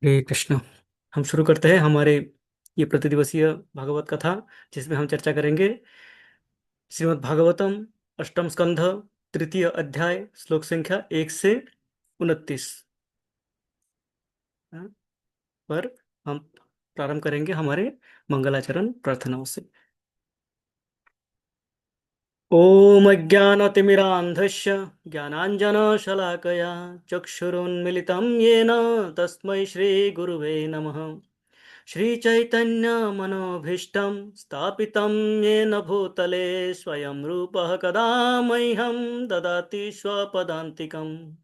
हरे कृष्ण। हम शुरू करते हैं हमारे ये प्रतिदिवसीय भागवत कथा, जिसमें हम चर्चा करेंगे श्रीमद् भागवतम अष्टम स्कंध तृतीय अध्याय श्लोक संख्या 1 से 29 पर हम प्रारंभ करेंगे हमारे मंगलाचरण प्रार्थनाओं से। ओम अज्ञानतिमिरान्धस्य ज्ञानाञ्जनशलाकया चक्षुरुन्मिलितं येन तस्मै श्रीगुरुवे नमः। श्रीचैतन्यमनोभीष्टं स्थापितं येन भूतले स्वयं रूपः कदा मह्यं ददाति स्वपदान्तिकम्।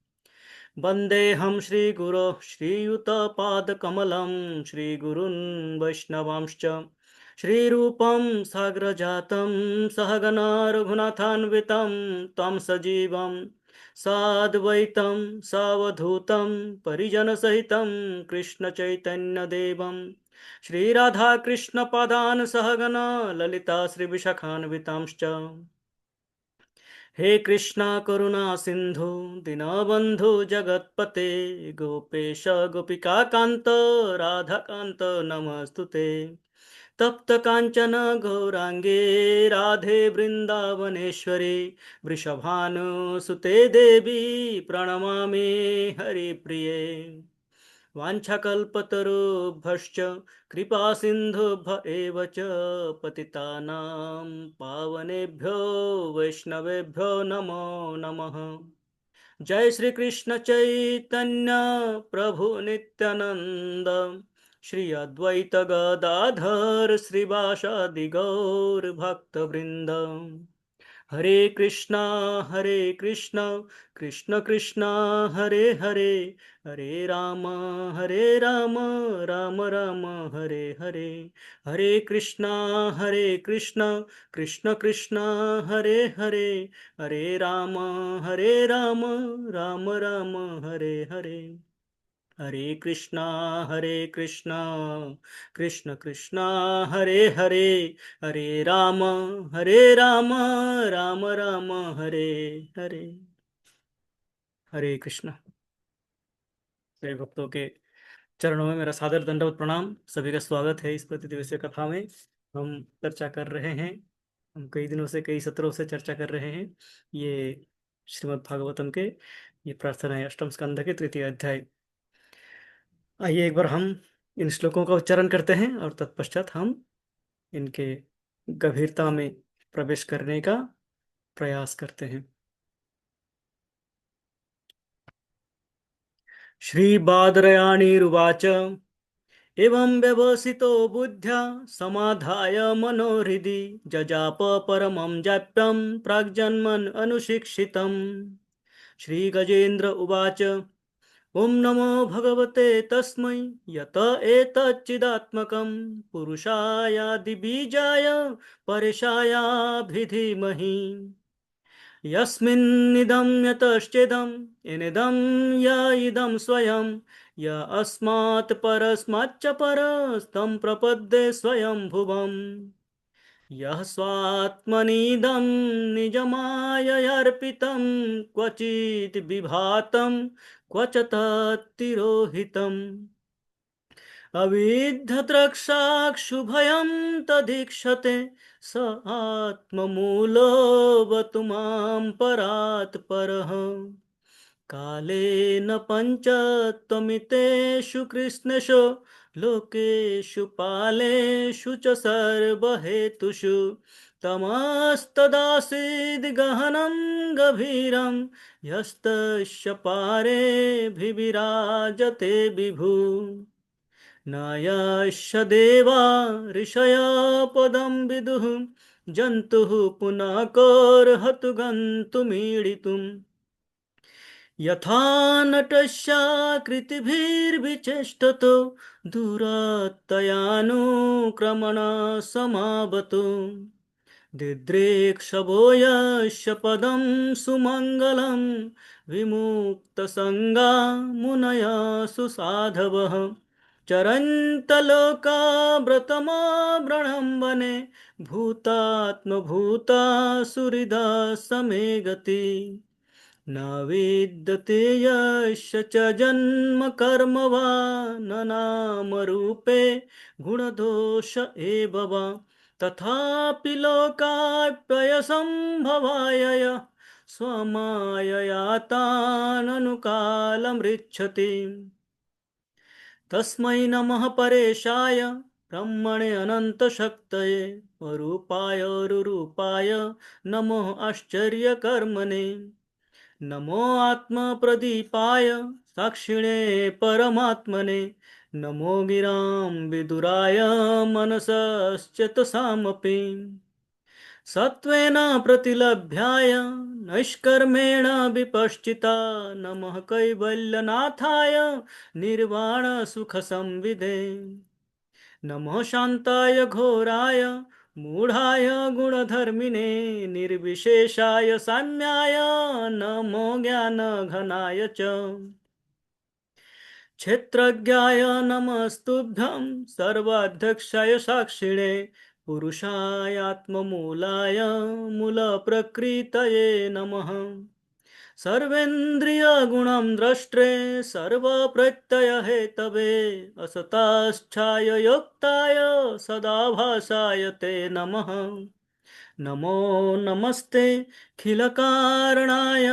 वन्देऽहं श्रीगुरो श्रीयुतपादकमलं श्रीगुरून् वैष्णवांश्च श्रीरूपं साग्रजातं सहगना रघुनाथान्वितं तं सजीवं साद्वैतं सावधूतं परिजनसहितं कृष्णचैतन्यदेवं श्रीराधाकृष्णपादान् सहगना ललिता श्रीविशाखान्वितांश्च। हे कृष्णा करुणा सिंधु दीनबंधु जगतपते गोपेश गोपिका कांत राधा कांत नमस्तुते। तप्त कांचन गौरांगे राधे वृंदावनेश्वरी वृषभानुसुते देवी प्रणमामि हरिप्रिये। वाञ्छाकल्पतरुभ्यश्च कृपासिन्धुभ्य एव च पतितानां पावनेभ्यो वैष्णवेभ्यो नमो नमः। जय श्री कृष्ण चैतन्य प्रभु नित्यानंद श्री अद्वैत गदाधर श्रीवासादि गौर भक्तवृंद। हरे कृष्णा कृष्ण कृष्ण हरे हरे हरे राम राम राम हरे हरे। हरे कृष्णा कृष्ण कृष्ण हरे हरे हरे राम राम राम हरे हरे। हरे कृष्णा कृष्ण कृष्ण हरे हरे हरे राम राम राम हरे हरे। हरे कृष्ण। मेरे भक्तों के चरणों में मेरा सादर दंडवत प्रणाम। सभी का स्वागत है इस प्रतिदिवसीय कथा में। हम चर्चा कर रहे हैं, हम कई दिनों से कई सत्रों से चर्चा कर रहे हैं ये श्रीमद् भागवतम के ये प्रार्थना है अष्टम स्कंध के तृतीय अध्याय। आइए एक बार हम इन श्लोकों का उच्चारण करते हैं और तत्पश्चात हम इनके गंभीरता में प्रवेश करने का प्रयास करते हैं। श्री बादरायणीरुवाच एवं व्यवसितो बुद्ध्या समाधाय मनोहृदि जजाप परमं जाप्यं प्राग्जन्मन् अनुशिक्षितम्। श्री गजेन्द्र उवाच ओम नमो भगवते तस्मै यत एतच्चिदात्मकं पुरुषायादिबीजाय परेशायाभिधीमहि। यस्मिन्निदं यतश्चेदं येनेदं य इदं स्वयं य अस्मात् परस्माच्च परस्तं प्रपद्ये स्वयं भुवम्। यः स्वात्मनीदं निजमाययार्पितं क्वचित् विभातं क्व च तत्तिरोहितम्। अविद्यद्रक्षाक्षुभयं तदीक्षते स आत्ममूलोऽवतु मां परात् परः। कालेन पञ्चत्वमितेषु कृष्णेषु लोकेषु पालेषु च सर्वहेतुषु तमस्तदासीद् गहनं गभीरं यस्तस्य पारेऽभिविराजते विभु। न यस्य देवा ऋषया पदं विदुः जन्तुः पुनः कोऽर्हतु गन्तुमीडितुम्। यथा नटस्याकृतिभिर्विचेष्टतो दूरतयानुक्रमण समावतु। दिद्रेक्षवो यस्य पदं सुमङ्गलं विमुक्तसङ्गा मुनयः सुसाधवः। चरन्तलोकाव्रतमावृणं वने भूतात्मभूता सुहृदा समे गति। न विद्यते यस्य च जन्म कर्म वा न नामरूपे गुणदोष एव वा तथापि लोकाप्ययसम्भवाय स्वमायया ताननुकालमृच्छति तस्मै नमः परेशाय ब्रह्मणे अनन्तशक्तये अरूपाय रुरूपाय नमो आश्चर्यकर्मणे नमो आत्मप्रदीपाय साक्षिणे परमात्मने नमो गिरां विदुराय मनसश्चेतसामपि सत्त्वेन प्रतिलभ्याय नैष्कर्मेण विपश्चिता नमः कैवल्यनाथाय निर्वाणसुखसंविदे नमः शान्ताय घोराय मूढाय गुणधर्मिणे निर्विशेषाय साम्याय नमो ज्ञानघनाय च क्षेत्रज्ञाय नमस्तुभ्यं सर्वाध्यक्षाय साक्षिणे पुरुषायात्ममूलाय मूलप्रकृतये नमः सर्वेन्द्रियगुणं द्रष्ट्रे सर्वप्रत्ययहेतवे असताच्छाय योक्ताय सदाभासाय ते नमः नमो नमस्ते खिलकारणाय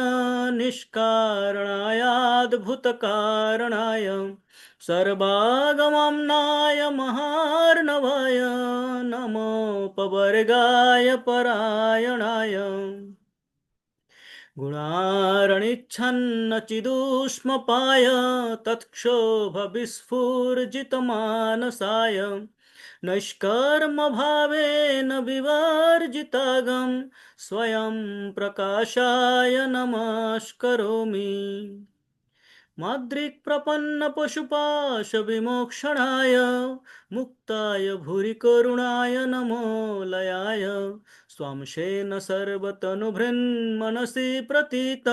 निष्कारणायाद्भुतकारणाय सर्वागमनाय महार्णवाय नमोपवर्गाय परायणाय गुणारणिच्छन्नचिदुष्मपाय तत्क्षोभविस्फुर्जितमानसाय नैष्कर्मभावेन विवर्जितागं स्वयं प्रकाशाय नमस्करोमि माद्रिक्प्रपन्नपशुपाशविमोक्षणाय मुक्ताय भूरिकरुणाय नमो लयाय स्वांशेन सर्वतनुभृन्मनसि प्रतीत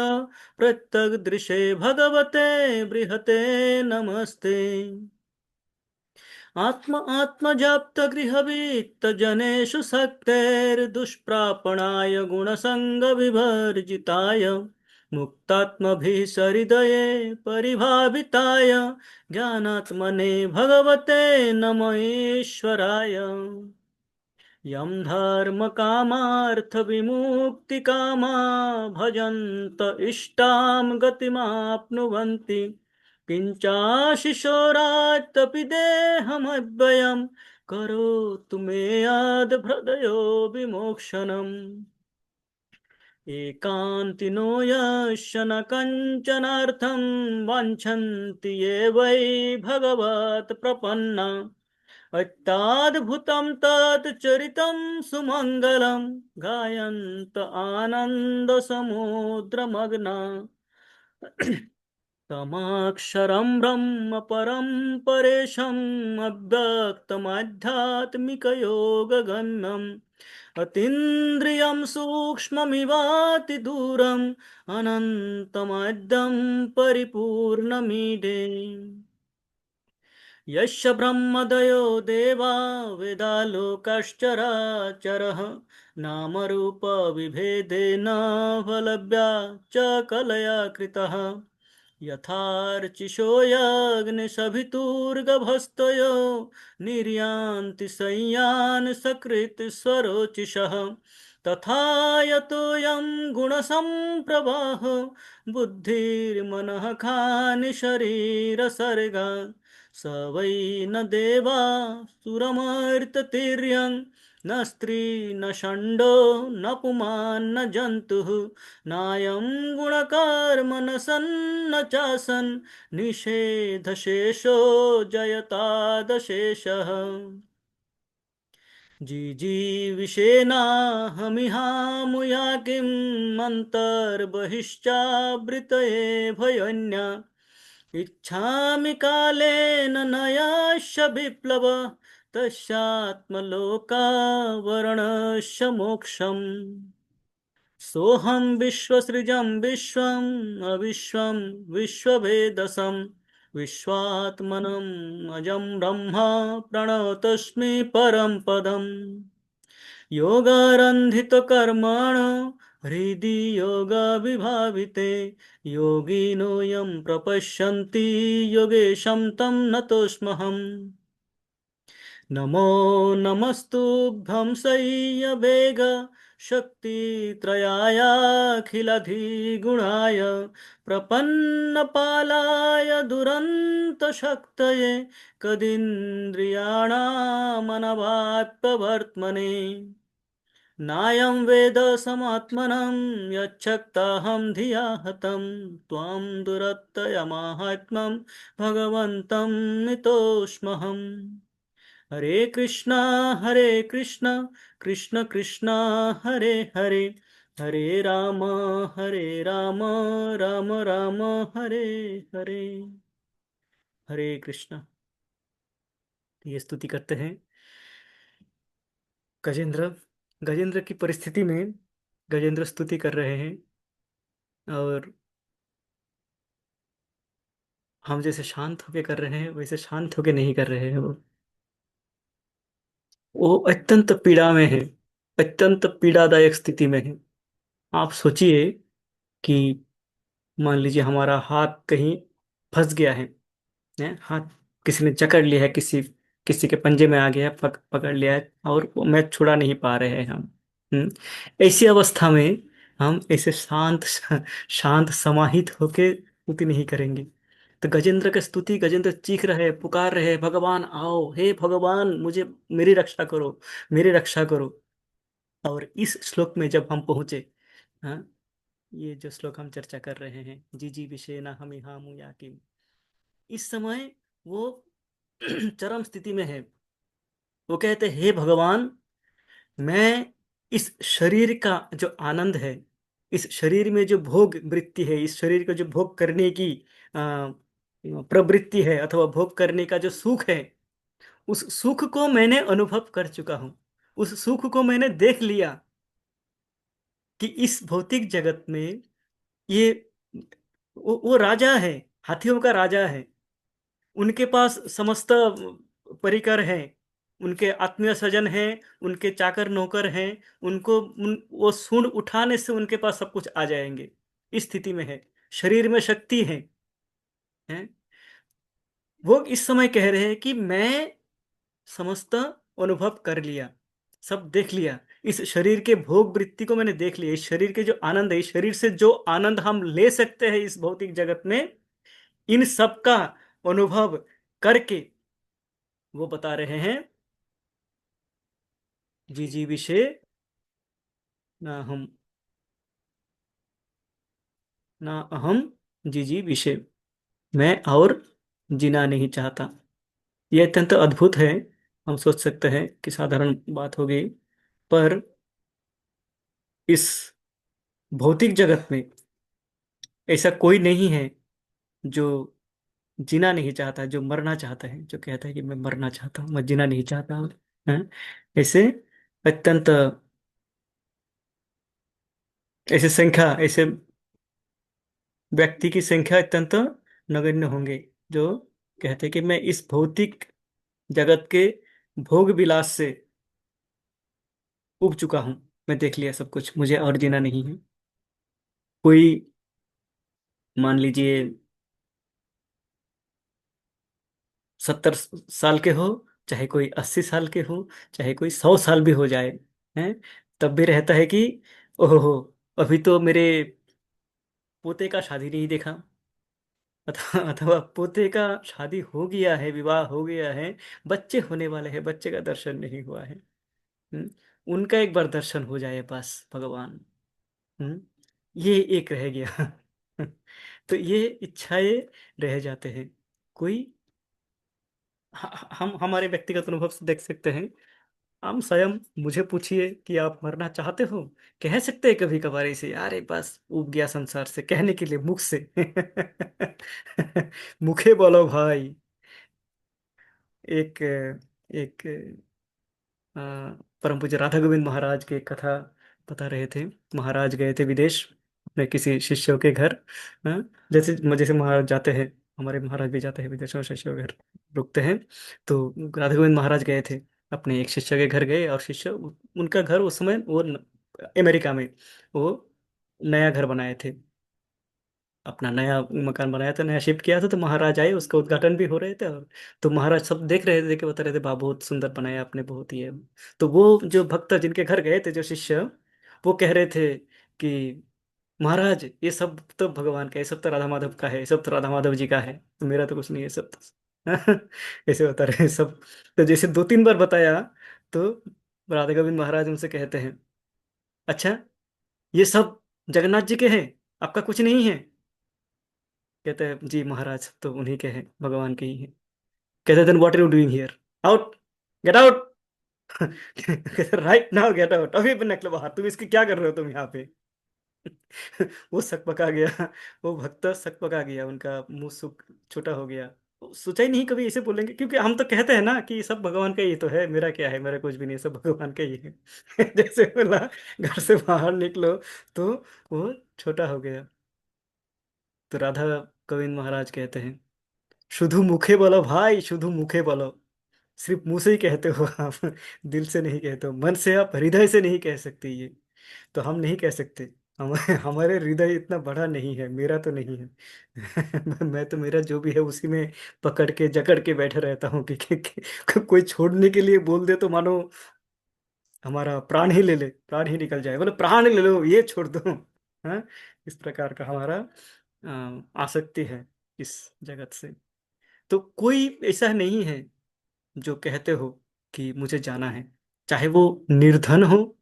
प्रत्यग्दृशे भगवते बृहते नमस्ते आत्मजाप्तगृहवित्तजनेषु शक्तेर्दुष्प्रापणाय गुणसङ्गविवर्जिताय मुक्तात्मभिः सहृदये परिभाविताय ज्ञानात्मने भगवते नम ईश्वराय यं धर्मकामार्थविमुक्तिकामा भजन्त इष्टां गतिमाप्नुवन्ति किञ्चाशिशोरात्तपि देहमव्ययं करोतु मे याद्हृदयो विमोक्षणम् एकान्तिनो यस्य न कञ्चनार्थं वाञ्छन्ति ये वै भगवत्प्रपन्ना अत्याद्भुतं तत् चरितं सुमङ्गलं गायन्त आनन्दसमुद्रमग्ना तमाक्षरं ब्रह्म परं परेशम् अव्यक्तमाध्यात्मिकयोगगम्यम् अतीन्द्रियं सूक्ष्ममिवातिदूरम् अनन्तमाद्यं परिपूर्णमीडे यस्य ब्रह्मदयो देवा वेदालोकश्चराचरः नामरूपविभेदेन फलव्या च कलया कृतः यथार्चिषो यज्ञशभितुर्गभस्तयो निर्यान्ति संयान् सकृत्स्वरोचिषः तथा यतोऽयं गुणसम्प्रवाहो बुद्धिर्मनः खानि शरीरसर्गा स वै न देवा सुरमर्त्यतिर्यं न स्त्री न षण्डो न पुमान् न जन्तुः नायं गुणकर्म न सन्न चासन् निषेधशेषो जयतादशेषः जिजीविषेणाहमिहामुया किम् अन्तर्बहिश्चावृतये भयोन्या इच्छामि कालेन न यास्य विप्लव तस्यात्मलोकावरणस्य मोक्षम् सोऽहं विश्वसृजं विश्वम् अविश्वं विश्ववेदसं विश्वात्मनम् अजं ब्रह्म प्रणतोऽस्मि परं पदम् योगारन्धितकर्मण हृदि योगविभाविते योगिनो यं प्रपश्यन्ति योगेशं तं नतोऽस्म्यहम्। नमो नमस्तुभ्यं सय्यवेग शक्तित्रयायाखिलधिगुणाय प्रपन्नपालाय दुरन्तशक्तये कदीन्द्रियाणामनवाप्यवर्त्मने नायं वेद समात्मनं यच्छक्ताहं धिया हतं त्वां दुरत्ययमाहात्म्यं भगवन्तं मितोऽस्म्यहम्। हरे कृष्णा कृष्ण कृष्ण हरे हरे, हरे राम राम राम हरे हरे। हरे कृष्णा। ये स्तुति करते हैं गजेंद्र। गजेंद्र की परिस्थिति में गजेंद्र स्तुति कर रहे हैं, और हम जैसे शांत होके कर रहे हैं वैसे शांत होके नहीं कर रहे हैं। वो अत्यंत पीड़ा में है, अत्यंत पीड़ादायक स्थिति में है। आप सोचिए कि मान लीजिए हमारा हाथ कहीं फंस गया है, हाथ किसी ने जकड़ लिया है, किसी किसी के पंजे में आ गया है, पकड़ लिया है, और वो मैच छुड़ा नहीं पा रहे हैं हम। ऐसी अवस्था में हम ऐसे शांत शांत समाहित होके स्तुति नहीं करेंगे। तो गजेंद्र का स्तुति, गजेंद्र चीख रहे, पुकार रहे, भगवान आओ, हे भगवान मुझे, मेरी रक्षा करो, मेरी रक्षा करो। और इस श्लोक में जब हम पहुंचे, हाँ, ये जो श्लोक हम चर्चा कर रहे हैं, जी जी विषय न हम हामु या कि, इस समय वो चरम स्थिति में है। वो कहते, हे भगवान, मैं इस शरीर का जो आनंद है, इस शरीर में जो भोग वृत्ति है, इस शरीर को जो भोग करने की प्रवृत्ति है, अथवा भोग करने का जो सुख है, उस सुख को मैंने अनुभव कर चुका हूं। उस सुख को मैंने देख लिया कि इस भौतिक जगत में ये, वो राजा है, हाथियों का राजा है। उनके पास समस्त परिकर हैं, उनके आत्मीय स्वजन हैं, उनके चाकर नौकर हैं। वो सूंड उठाने से उनके पास सब कुछ आ जाएंगे। इस स्थिति में है, शरीर में शक्ति है। वो इस समय कह रहे हैं कि मैं समस्त अनुभव कर लिया, सब देख लिया। इस शरीर के भोग वृत्ति को मैंने देख लिया। इस शरीर के जो आनंद है, इस शरीर से जो आनंद हम ले सकते हैं इस भौतिक जगत में, इन सब का अनुभव करके वो बता रहे हैं, जी जी विषय ना हम, ना अहम, जी जी विषय, मैं और जीना नहीं चाहता। ये अत्यंत अद्भुत है। हम सोच सकते हैं कि साधारण बात होगी, पर इस भौतिक जगत में ऐसा कोई नहीं है जो जीना नहीं चाहता, जो मरना चाहता है, जो कहता है कि मैं मरना चाहता हूँ, मैं जीना नहीं चाहता हूँ। हैं? ऐसे अत्यंत, ऐसे संख्या, ऐसे व्यक्ति की संख्या अत्यंत नगण्य होंगे जो कहते हैं कि मैं इस भौतिक जगत के भोग विलास से उब चुका हूं, मैं देख लिया सब कुछ, मुझे और जीना नहीं है। कोई मान लीजिए 70 साल के हो, चाहे कोई 80 साल के हो, चाहे कोई 100 साल भी हो जाए, हैं, तब भी रहता है कि ओहो, अभी तो मेरे पोते का शादी नहीं देखा, अथवा पोते का शादी हो गया है, विवाह हो गया है, बच्चे होने वाले हैं, बच्चे का दर्शन नहीं हुआ है। हम्म, उनका एक बार दर्शन हो जाए बस भगवान। हम्म, ये एक रह गया। तो ये इच्छाएं रह जाते हैं। कोई हम हमारे व्यक्तिगत अनुभव से देख सकते हैं। हम स्वयं, मुझे पूछिए कि आप मरना चाहते हो, कह सकते हैं कभी कभार ऐसे, अरे बस उब गया संसार से, कहने के लिए मुख से। मुखे बोलो भाई। एक एक अ, परम पूज्य राधा गोविंद महाराज की एक कथा बता रहे थे। महाराज गए थे विदेश अपने किसी शिष्यों के घर। हाँ, जैसे जैसे महाराज जाते हैं, हमारे महाराज भी जाते हैं विदेशों, शिष्यों के घर रुकते हैं। तो राधा गोविंद महाराज गए थे, अपने एक शिष्य के घर गए, और शिष्य, उनका घर उस समय वो अमेरिका में, वो नया घर बनाए थे, अपना नया मकान बनाया था, नया शिफ्ट किया था, तो महाराज आए, उसका उद्घाटन भी हो रहे थे। और तो महाराज सब देख रहे थे, देख के बता रहे थे, वाह बहुत सुंदर बनाया आपने, बहुत ही है। तो वो जो भक्त जिनके घर गए थे, जो शिष्य, वो कह रहे थे कि महाराज ये सब तो भगवान का है, ये सब तो राधा माधव का है, ये सब तो राधा माधव जी का है, तो मेरा तो कुछ नहीं है, सब तो ऐसे बता रहे हैं सब। तो जैसे दो तीन बार बताया, तो राधा गोविंद महाराज उनसे कहते हैं, अच्छा ये सब जगन्नाथ जी के हैं, आपका कुछ नहीं है? कहते हैं जी महाराज तो उन्हीं के हैं, भगवान के ही हैं। कहते हैं then what are you doing here, out, get out. कहते राइट नाउ गेट आउट, अभी भी निकलो बाहर, तुम इसके क्या कर रहे हो तुम यहाँ पे? वो सकपका गया, वो भक्त सकपका गया, उनका मुंह सुख छोटा हो गया। सोचा ही नहीं कभी ऐसे बोलेंगे, क्योंकि हम तो कहते हैं ना कि सब भगवान का ही तो है, मेरा क्या है, मेरा कुछ भी नहीं है, सब भगवान का ही है। जैसे बोला घर से बाहर निकलो, तो वो छोटा हो गया। तो राधा गोविंद महाराज कहते हैं, शुधु मुखे बोलो भाई, शुधु मुखे बोलो, सिर्फ मुंह से ही कहते हो आप, दिल से नहीं कहते हो, मन से आप हृदय से नहीं कह सकते ये। तो हम नहीं कह सकते, हम हमारे हृदय इतना बड़ा नहीं है, मेरा तो नहीं है। मैं तो मेरा जो भी है उसी में पकड़ के जकड़ के बैठे रहता हूँ कि कोई छोड़ने के लिए बोल दे तो मानो हमारा प्राण ही ले ले, प्राण ही निकल जाए, बोले प्राण ले लो ये छोड़ दो। हाँ, इस प्रकार का हमारा आसक्ति है इस जगत से। तो कोई ऐसा नहीं है जो कहते हो कि मुझे जाना है, चाहे वो निर्धन हो,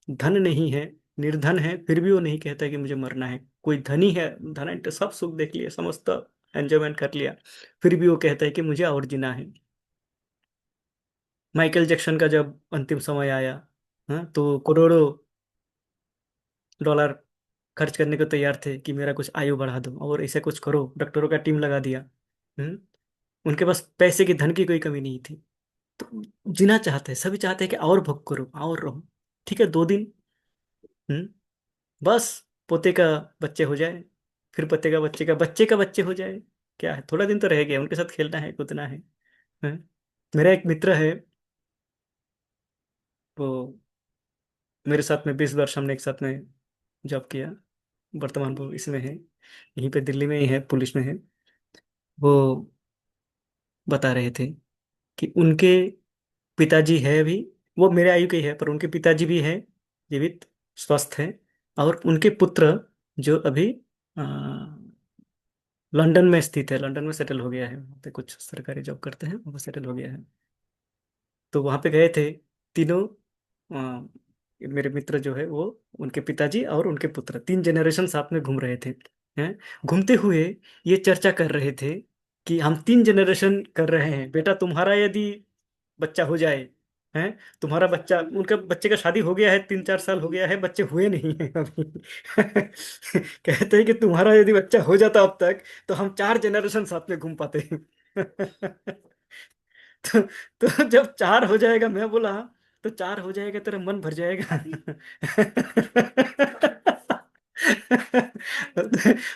धन नहीं है, निर्धन है, फिर भी वो नहीं कहता कि मुझे मरना है। कोई धनी है, धन है तो सब सुख देख लिया, समस्त एंजॉयमेंट कर लिया, फिर भी वो कहता है कि मुझे और जीना है। माइकल जैक्सन का जब अंतिम समय आया, हाँ, तो करोड़ों डॉलर खर्च करने को तैयार थे कि मेरा कुछ आयु बढ़ा दो, और ऐसे कुछ करो, डॉक्टरों का टीम लगा दिया। हम्म, उनके पास पैसे की, धन की कोई कमी नहीं थी। तो जीना चाहते हैं, सभी चाहते हैं कि और भोग करो और रहो। ठीक है 2 दिन, हम्म, बस पोते का बच्चे हो जाए, फिर पोते का बच्चे का बच्चे का बच्चे हो जाए, क्या है, थोड़ा दिन तो रह गया, उनके साथ खेलना है, कूदना है। हैं? मेरा एक मित्र है, वो मेरे साथ में 20 वर्ष हमने एक साथ में जॉब किया। वर्तमान वो इसमें है, यहीं पे दिल्ली में ही है, पुलिस में है। वो बता रहे थे कि उनके पिताजी है अभी, वो मेरे आयु के ही है, पर उनके पिताजी भी है, जीवित, स्वस्थ है। और उनके पुत्र जो अभी अ, लंदन में स्थित है, लंदन में सेटल हो गया है, वहाँ पे कुछ सरकारी जॉब करते हैं, वो सेटल हो गया है। तो वहाँ पे गए थे तीनों, अ, मेरे मित्र जो है वो, उनके पिताजी और उनके पुत्र, 3 जनरेशन साथ में घूम रहे थे। हैं, घूमते हुए ये चर्चा कर रहे थे कि हम 3 जनरेशन कर रहे हैं, बेटा तुम्हारा यदि बच्चा हो जाए, हैं, तुम्हारा बच्चा, उनका बच्चे का शादी हो गया है, 3-4 साल हो गया है, बच्चे हुए नहीं है अभी। कहते हैं कि तुम्हारा यदि बच्चा हो जाता अब तक, तो हम 4 जनरेशन साथ में घूम पाते हैं। तो, तो जब 4 हो जाएगा, मैं बोला तो 4 हो जाएगा, तेरा मन भर जाएगा।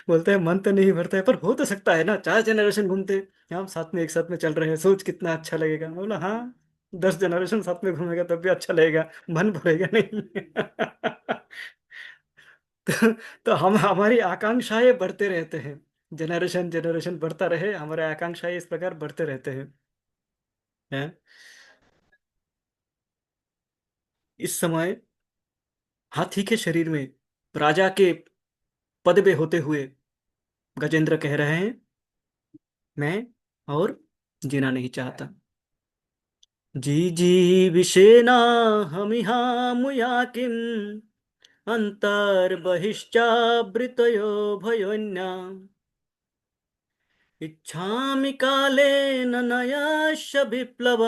बोलते हैं मन तो नहीं भरता है, पर हो तो सकता है ना, 4 जनरेशन घूमते हैं हम साथ में, एक साथ में चल रहे हैं, सोच कितना अच्छा लगेगा। मैं बोला हाँ, 10 जनरेशन साथ में घूमेगा तब भी अच्छा लगेगा, मन भरेगा नहीं। तो, तो हम, हमारी आकांक्षाएं बढ़ते रहते हैं, जनरेशन जनरेशन बढ़ता रहे, हमारे आकांक्षाएं इस प्रकार बढ़ते रहते हैं। हैं? इस समय हाथी के शरीर में राजा के पद पे होते हुए गजेंद्र कह रहे हैं, मैं और जीना नहीं चाहता। जी जी विषेना हमिहा मुया किम अंतर्बहिश्चावृतयो भयोन्या इच्छामि कालेन नयाश्य विप्लव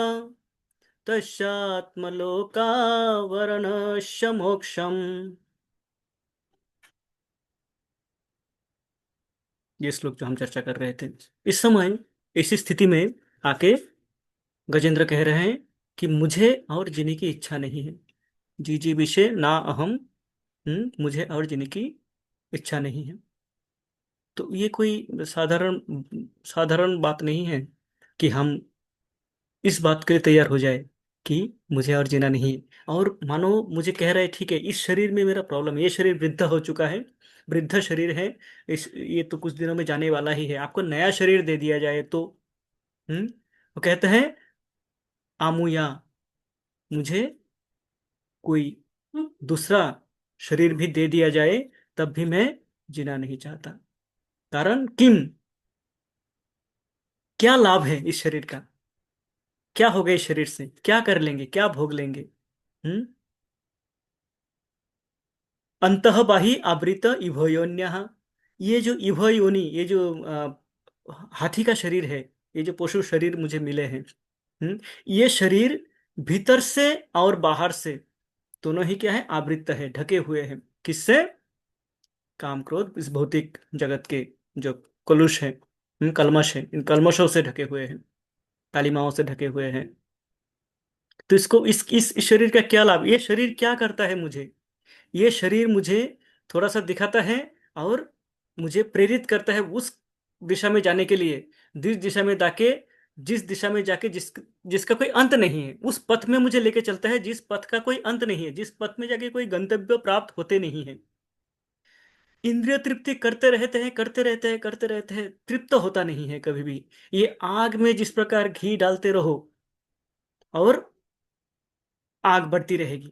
तस्यात्मलोकावरणस्य मोक्षम। ये श्लोक जो हम चर्चा कर रहे थे, इस समय इस स्थिति में आके गजेंद्र कह रहे हैं कि मुझे और जीने की इच्छा नहीं है, जी जी विषय ना अहम, मुझे और जीने की इच्छा नहीं है। तो ये कोई साधारण साधारण बात नहीं है कि हम इस बात के लिए तैयार हो जाए कि मुझे और जीना नहीं है। और मानो मुझे कह रहे हैं ठीक है, इस शरीर में मेरा प्रॉब्लम है, ये शरीर वृद्ध हो चुका है, वृद्ध शरीर है, इस ये तो कुछ दिनों में जाने वाला ही है, आपको नया शरीर दे दिया जाए तो वो कहते हैं आमुया, मुझे कोई दूसरा शरीर भी दे दिया जाए तब भी मैं जीना नहीं चाहता। कारण किम, क्या लाभ है इस शरीर का, क्या होगा इस शरीर से, क्या कर लेंगे, क्या भोग लेंगे। हम्म अंतः बाहि आवृत इभयोन्य, ये जो इभयोनि, ये जो हाथी का शरीर है, ये जो पशु शरीर मुझे मिले हैं, ये शरीर भीतर से और बाहर से दोनों ही क्या है, आवृत है, ढके हुए हैं। किससे? काम क्रोध इस भौतिक जगत के जो कलुष है, कलमश है, इन कलमशों से ढके हुए हैं, कालिमाओं से ढके हुए हैं। तो इसको इस शरीर का क्या लाभ, ये शरीर क्या करता है मुझे? ये शरीर मुझे थोड़ा सा दिखाता है और मुझे प्रेरित करता है उस दिशा में जाने के लिए, जिस दिशा में जाके, जिस दिशा में जाके जिसका कोई अंत नहीं है, उस पथ में मुझे लेके चलता है जिस पथ का कोई अंत नहीं है, जिस पथ में जाके कोई गंतव्य प्राप्त होते नहीं है। इंद्रिय तृप्ति करते रहते हैं, करते रहते हैं, करते रहते हैं, तृप्त होता नहीं है कभी भी। ये आग में जिस प्रकार घी डालते रहो और आग बढ़ती रहेगी,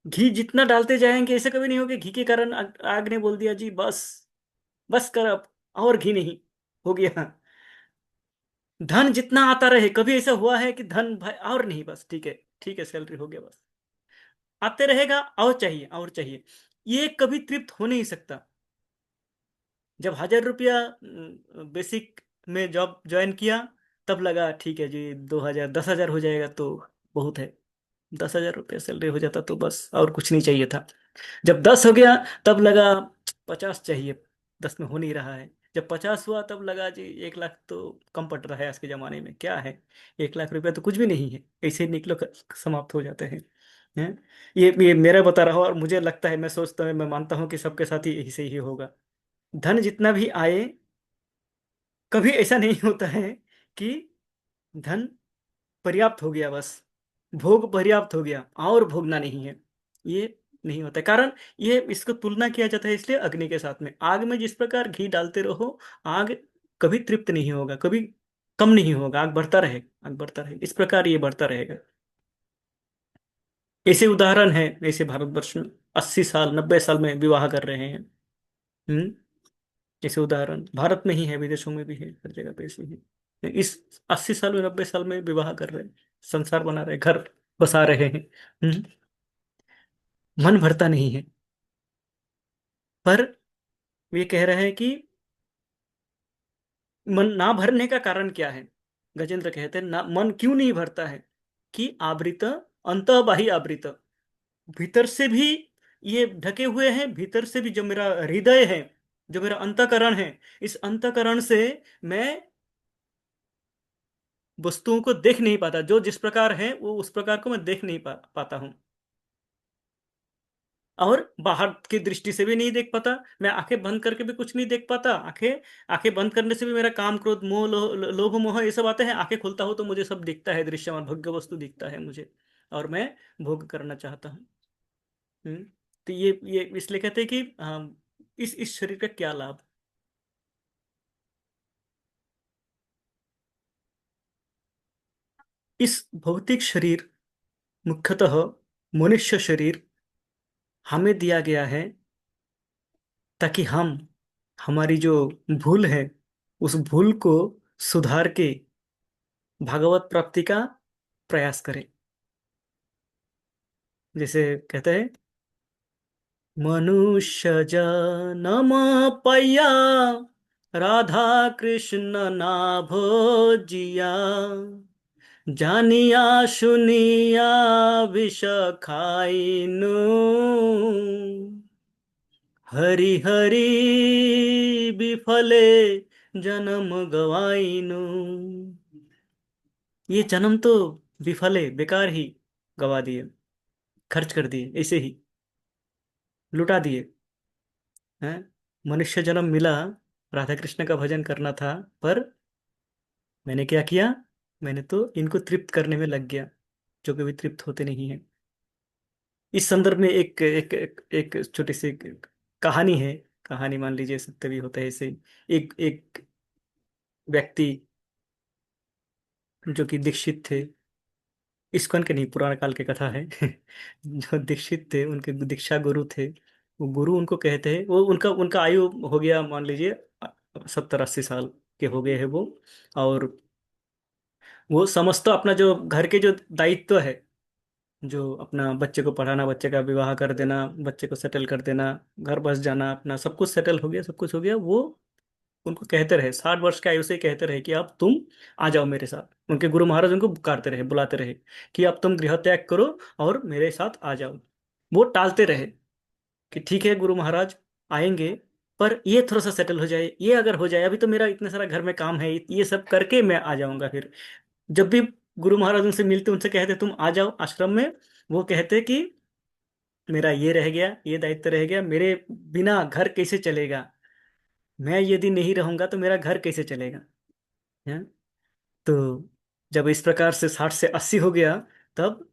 घी जितना डालते जाएंगे ऐसे कभी नहीं होगा घी के कारण आग ने बोल दिया जी बस, बस कर अब, और घी नहीं, हो गया। धन जितना आता रहे, कभी ऐसा हुआ है कि धन भाई और नहीं, बस ठीक है, ठीक है, सैलरी हो गया, बस आते रहेगा, और चाहिए और चाहिए, ये कभी तृप्त हो नहीं सकता। जब 1,000 रुपया बेसिक में जॉब ज्वाइन किया, तब लगा ठीक है जी, 2,000 10,000 हो जाएगा तो बहुत है, 10,000 रुपया सैलरी हो जाता तो बस और कुछ नहीं चाहिए था। जब 10 हो गया तब लगा 50 चाहिए, 10 में हो नहीं रहा है। जब 50 हुआ तब लगा जी 1 लाख तो कम पड़ रहा है, आज के जमाने में क्या है, 1 लाख रुपया तो कुछ भी नहीं है, ऐसे ही निकलो समाप्त हो जाते हैं। हैं? ये मेरा बता रहा हूँ, और मुझे लगता है, मैं सोचता हूँ, मैं मानता हूँ कि सबके साथ ही यही से ही होगा। धन जितना भी आए, कभी ऐसा नहीं होता है कि धन पर्याप्त हो गया, बस भोग पर्याप्त हो गया और भोगना नहीं है, ये नहीं होता है। कारण ये इसको तुलना किया जाता है इसलिए अग्नि के साथ में, आग में जिस प्रकार घी डालते रहो, आग कभी तृप्त नहीं होगा, कभी कम नहीं होगा, आग बढ़ता रहेगा, आग बढ़ता रहेगा, इस प्रकार ये बढ़ता रहेगा। ऐसे उदाहरण है, ऐसे भारतवर्ष में 80 साल 90 साल में विवाह कर रहे हैं। हम्म ऐसे उदाहरण भारत में ही है, विदेशों में भी है, हर जगह पे ऐसे ही इस 80 साल में 90 साल में विवाह कर रहे हैं, संसार बना रहे, घर बसा रहे हैं। हम्म, मन भरता नहीं है। पर वे कह रहे हैं कि मन ना भरने का कारण क्या है? गजेंद्र कहते हैं ना, मन क्यों नहीं भरता है? कि आवृत, अंतः बाहि आवृत, भीतर से भी ये ढके हुए हैं, भीतर से भी जो मेरा हृदय है, जो मेरा अंतःकरण है, इस अंतःकरण से मैं वस्तुओं को देख नहीं पाता, जो जिस प्रकार है वो उस प्रकार को मैं देख नहीं पाता हूं, और बाहर की दृष्टि से भी नहीं देख पाता, मैं आंखें बंद करके भी कुछ नहीं देख पाता, आंखें आंखें बंद करने से भी मेरा काम क्रोध मोह लोभ मोह ये सब आते हैं, आंखें खुलता हो तो मुझे सब दिखता है, दृश्य और भोग्य वस्तु दिखता है मुझे, और मैं भोग करना चाहता हूँ। हम्म, तो ये इसलिए कहते हैं कि इस शरीर का क्या लाभ? इस भौतिक शरीर, मुख्यतः मनुष्य शरीर, हमें दिया गया है ताकि हम, हमारी जो भूल है, उस भूल को सुधार के भागवत प्राप्ति का प्रयास करें। जैसे कहते हैं, मनुष्य जन्म पाया, राधा कृष्ण ना भोजिया, जानिया सुनिया विष खाइनु, हरि हरि विफले जन्म गवाइनु। ये जन्म तो विफले, बेकार ही गवा दिए, खर्च कर दिए, ऐसे ही लुटा दिए हैं। मनुष्य जन्म मिला, राधा कृष्ण का भजन करना था, पर मैंने क्या किया, मैंने तो इनको तृप्त करने में लग गया, जो कभी तृप्त होते नहीं है। इस संदर्भ में एक एक एक, एक छोटी सी कहानी है, कहानी मान लीजिए, सत्य भी होता है ऐसे ही। एक एक व्यक्ति जो कि दीक्षित थे, इस्कॉन के नहीं, पुराने काल की कथा है। जो दीक्षित थे, उनके दीक्षा गुरु थे। वो गुरु उनको कहते हैं, वो उनका उनका आयु हो गया मान लीजिए 70-80 साल के हो गए हैं वो। और वो समस्त अपना जो घर के जो दायित्व है, जो अपना बच्चे को पढ़ाना, बच्चे का विवाह कर देना, बच्चे को सेटल कर देना, घर बस जाना, अपना सब कुछ सेटल हो गया, सब कुछ हो गया। वो उनको कहते रहे, 60 वर्ष की आयु से ही कहते रहे कि अब तुम आ जाओ मेरे साथ। उनके गुरु महाराज उनको पुकारते रहे, बुलाते रहे कि अब तुम गृह त्याग करो और मेरे साथ आ जाओ। वो टालते रहे कि ठीक है गुरु महाराज, आएंगे, पर ये थोड़ा सा सेटल हो जाए, ये अगर हो जाए, अभी तो मेरा इतना सारा घर में काम है, ये सब करके मैं आ जाऊंगा फिर। जब भी गुरु महाराज उनसे मिलते, उनसे कहते तुम आ जाओ आश्रम में, वो कहते कि मेरा ये रह गया, ये दायित्व रह गया, मेरे बिना घर कैसे चलेगा, मैं यदि नहीं रहूंगा तो मेरा घर कैसे चलेगा। हैं? तो जब इस प्रकार से 60 से 80 हो गया, तब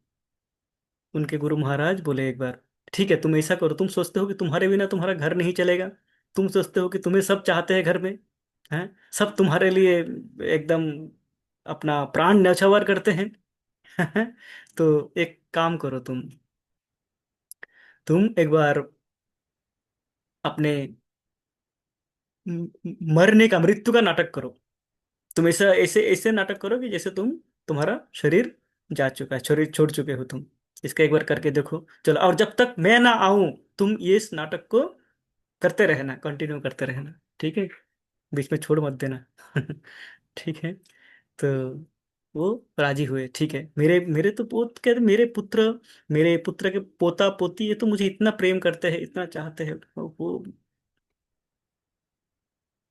उनके गुरु महाराज बोले एक बार, ठीक है तुम ऐसा करो, तुम सोचते हो कि तुम्हारे बिना तुम्हारा घर नहीं चलेगा, तुम सोचते हो कि तुम्हें सब चाहते हैं घर में, हैं, सब तुम्हारे लिए एकदम अपना प्राण न्यौछावर करते हैं। तो एक काम करो, तुम एक बार अपने मरने का, मृत्यु का नाटक करो। तुम ऐसा ऐसे ऐसे नाटक करो कि जैसे तुम्हारा शरीर जा चुका है, शरीर छोड़ चुके हो तुम। इसका एक बार करके देखो, चलो। और जब तक मैं ना आऊं, तुम ये इस नाटक को करते रहना, कंटिन्यू करते रहना, ठीक है, बीच में छोड़ मत देना। ठीक है। तो वो राजी हुए, ठीक है। मेरे मेरे तो पोत कहते, मेरे पुत्र के पोता पोती, ये तो मुझे इतना प्रेम करते हैं, इतना चाहते हैं, वो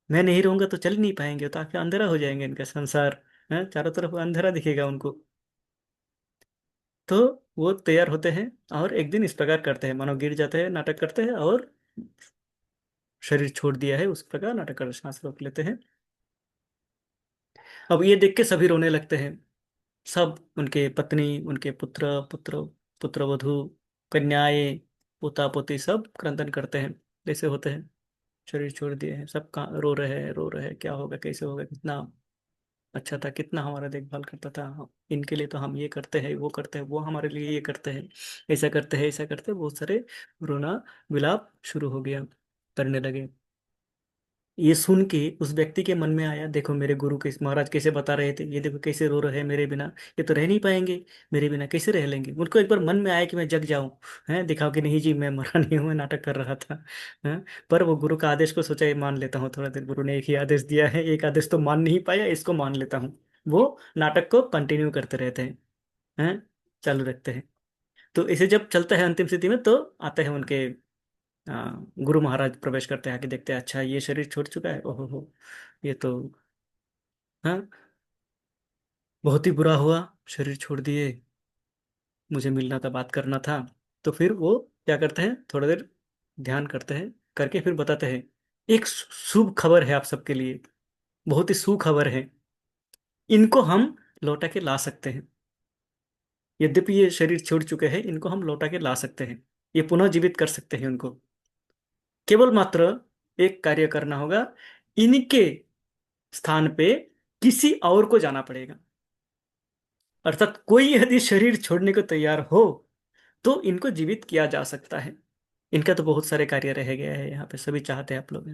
मैं नहीं रहूंगा तो चल नहीं पाएंगे, तो आखिर अंधेरा हो जाएंगे इनका संसार, है, चारों तरफ अंधेरा दिखेगा उनको। तो वो तैयार होते हैं और एक दिन इस प्रकार करते हैं, मानो गिर जाते हैं, नाटक करते हैं और शरीर छोड़ दिया है उस प्रकार नाटक कर सांस रोक लेते हैं। अब ये देख के सभी रोने लगते हैं, सब, उनके पत्नी, उनके पुत्र पुत्र पुत्रवधू, कन्याएं, पोता पोती, सब क्रंदन करते हैं, जैसे होते हैं, शरीर छोड़ दिए हैं, सब का रो रहे हैं, रो रहे हैं, क्या होगा, कैसे होगा, कितना अच्छा था, कितना हमारा देखभाल करता था, इनके लिए तो हम ये करते हैं, वो करते हैं, वो हमारे लिए ये करते हैं, ऐसा करते हैं, ऐसा करते हैं, बहुत सारे रोना विलाप शुरू हो गया, करने लगे। ये सुन के उस व्यक्ति के मन में आया, देखो मेरे गुरु के महाराज कैसे बता रहे थे, ये देखो कैसे रो रहे हैं मेरे बिना, ये तो रह नहीं पाएंगे, मेरे बिना कैसे रह लेंगे। उनको एक बार मन में आया कि मैं जग जाऊं, हैं, दिखाओ कि नहीं जी मैं मरा नहीं हूं, मैं नाटक कर रहा था। हैं? पर वो गुरु का आदेश को सोचा, ये मान लेता हूँ, थोड़ा देर गुरु ने एक ही आदेश दिया है, एक आदेश तो मान नहीं पाया, इसको मान लेता हूँ। वो नाटक को कंटिन्यू करते रहते हैं, हैं, चालू रखते हैं। तो इसे जब चलता है अंतिम स्थिति में, तो आते हैं उनके गुरु महाराज, प्रवेश करते हैं, आके देखते हैं, अच्छा ये शरीर छोड़ चुका है, ओहो हो, ये तो, हाँ, बहुत ही बुरा हुआ, शरीर छोड़ दिए, मुझे मिलना था, बात करना था। तो फिर वो क्या करते हैं, थोड़ा देर ध्यान करते हैं, करके फिर बताते हैं, एक शुभ खबर है आप सबके लिए, बहुत ही सुखबर है, इनको हम लौटा के ला सकते हैं। यद्यपि ये शरीर छोड़ चुके हैं, इनको हम लौटा के ला सकते हैं, ये पुनः जीवित कर सकते हैं उनको। केवल मात्र एक कार्य करना होगा, इनके स्थान पे किसी और को जाना पड़ेगा। अर्थात कोई यदि शरीर छोड़ने को तैयार हो, तो इनको जीवित किया जा सकता है। इनका तो बहुत सारे कार्य रह गए हैं यहाँ पे, सभी चाहते हैं आप लोग।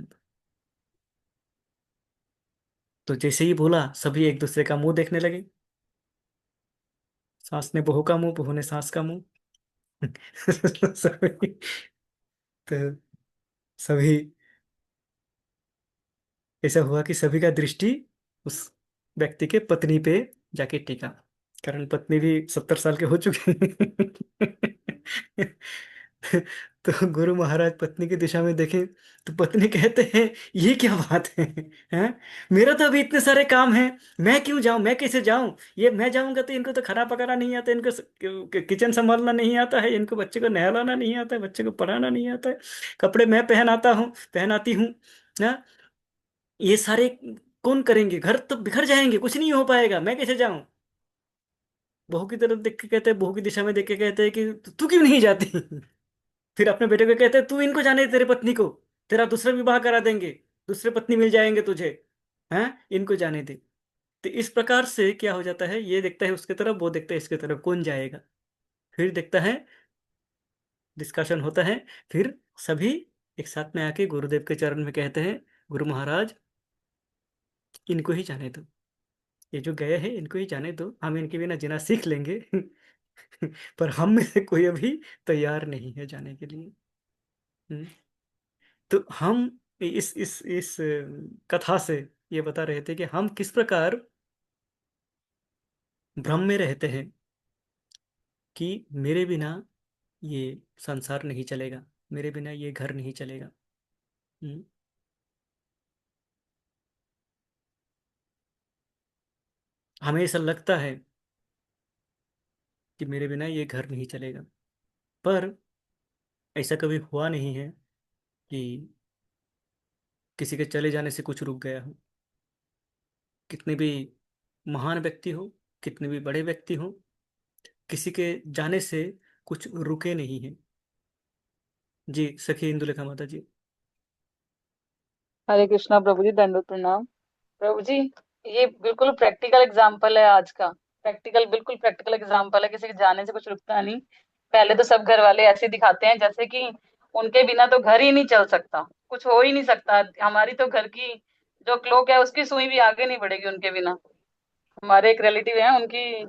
तो जैसे ही बोला, सभी एक दूसरे का मुंह देखने लगे, सास ने बहू का मुंह, बहू ने सास का मुंह। सभी, तो सभी, ऐसा हुआ कि सभी का दृष्टि उस व्यक्ति के पत्नी पे जाके टिका, कारण पत्नी भी 70 साल के हो चुके हैं। तो गुरु महाराज पत्नी की दिशा में देखे, तो पत्नी कहते हैं, ये क्या बात है, हैं, मेरा तो अभी इतने सारे काम हैं, मैं क्यों जाऊं, मैं कैसे जाऊं, ये मैं जाऊंगा तो इनको तो खाना पकाना नहीं आता, इनको किचन संभालना नहीं आता है, इनको बच्चे को नहलाना नहीं आता है, बच्चे को पढ़ाना नहीं आता है, कपड़े मैं पहनाता हूँ, पहनाती हूँ, हाँ, ये सारे कौन करेंगे, घर तो बिखर जाएंगे, कुछ नहीं हो पाएगा, मैं कैसे जाऊं। बहू की तरफ देख के कहते हैं, बहू की दिशा में देख के कहते हैं कि तू क्यों नहीं जाती। फिर अपने बेटे को कहते हैं, तू इनको जाने दे तेरे पत्नी को, तेरा दूसरा विवाह करा देंगे, दूसरे पत्नी मिल जाएंगे तुझे, हैं, इनको जाने दे। तो इस प्रकार से क्या हो जाता है, ये देखता है उसके तरफ, वो देखता है इसके तरफ, कौन जाएगा। फिर देखता है, डिस्कशन होता है, फिर सभी एक साथ में आके गुरुदेव के चरण में कहते हैं, गुरु महाराज, इनको ही जाने दो, ये जो गए हैं इनको ही जाने दो, हम इनके बिना जीना सीख लेंगे। पर हम में से कोई अभी तैयार नहीं है जाने के लिए। हम्म, तो हम इस कथा से ये बता रहे थे कि हम किस प्रकार भ्रम में रहते हैं कि मेरे बिना ये संसार नहीं चलेगा, मेरे बिना ये घर नहीं चलेगा। हम्म, हमें ऐसा लगता है कि मेरे बिना ये घर नहीं चलेगा, पर ऐसा कभी हुआ नहीं है कि किसी के चले जाने से कुछ रुक गया हो। कितने भी महान व्यक्ति हो, कितने भी बड़े व्यक्ति हो, किसी के जाने से कुछ रुके नहीं है। जी सखी इंदुलेखा माता जी। हरे कृष्णा प्रभु जी, दंडवत प्रणाम। प्रभु जी, ये बिल्कुल प्रैक्टिकल एग्जाम्पल है आज का। प्रैक्टिकल, बिल्कुल प्रैक्टिकल एग्जाम्पल है, किसी के जाने से कुछ रुकता नहीं। पहले तो सब घर वाले ऐसे दिखाते हैं जैसे कि उनके बिना तो घर ही नहीं चल सकता, कुछ हो ही नहीं सकता। हमारी तो घर की जो क्लॉक है उसकी सुई भी आगे नहीं बढ़ेगी उनके बिना। हमारे एक रिलेटिव है, उनकी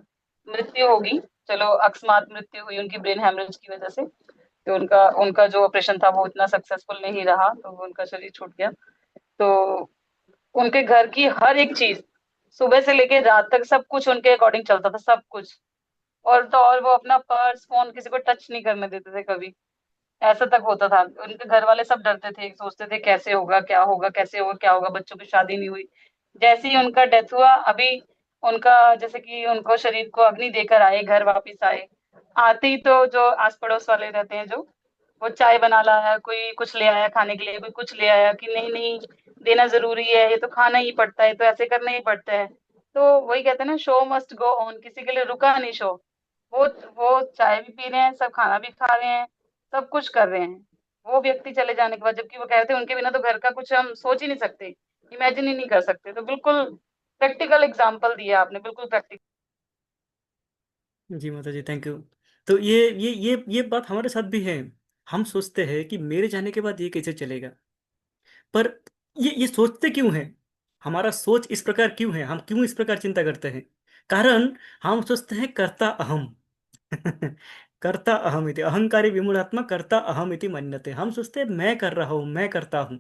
मृत्यु होगी, चलो अकस्मात मृत्यु हुई उनकी ब्रेन हेमरेज की वजह से। तो उनका उनका जो ऑपरेशन था वो इतना सक्सेसफुल नहीं रहा, तो उनका शरीर छूट गया। तो उनके घर की हर एक चीज, सुबह से लेके रात तक सब कुछ उनके अकॉर्डिंग चलता था, सब कुछ। और तो और वो अपना पर्स फोन किसी को टच नहीं करने देते थे कभी। ऐसा तक होता था। उनके घर वाले सब डरते थे, सोचते थे कैसे होगा क्या होगा, कैसे होगा क्या होगा, बच्चों की शादी नहीं हुई। जैसे ही उनका डेथ हुआ अभी, उनका जैसे कि उनको शरीर को अग्नि देकर आए, घर वापिस आए, आते ही तो जो आस पड़ोस वाले रहते हैं, जो वो चाय बना लाया, कोई कुछ ले आया खाने के लिए, कोई कुछ ले आया कि नहीं नहीं देना जरूरी है, ये तो खाना ही पड़ता है, तो ऐसे करना ही पड़ता है। तो वही कहते हैं ना, शो मस्ट गो ऑन, किसी के लिए रुका नहीं शो। वो वो चाय भी पी रहे हैं, सब खाना भी खा रहे हैं, सब कुछ कर रहे हैं। वो व्यक्ति चले जाने के बाद, जबकि वो कह रहे थे उनके बिना तो घर का कुछ हम सोच ही नहीं सकते, इमेजिन ही नहीं कर सकते। तो बिल्कुल प्रैक्टिकल एग्जाम्पल दिया आपने, बिल्कुल प्रैक्टिकल। जी माता जी, थैंक यू। तो ये बात हमारे साथ भी है। हम सोचते हैं कि मेरे जाने के बाद ये कैसे चलेगा, पर ये सोचते क्यों हैं, हमारा सोच इस प्रकार क्यों है, हम क्यों इस प्रकार चिंता करते हैं। कारण, हम सोचते हैं कर्ता अहम। कर्ता अहम इति अहंकारी विमूढ़ात्मा कर्ता अहम इति मन्यते। हम सोचते हैं मैं कर रहा हूं, मैं करता हूं,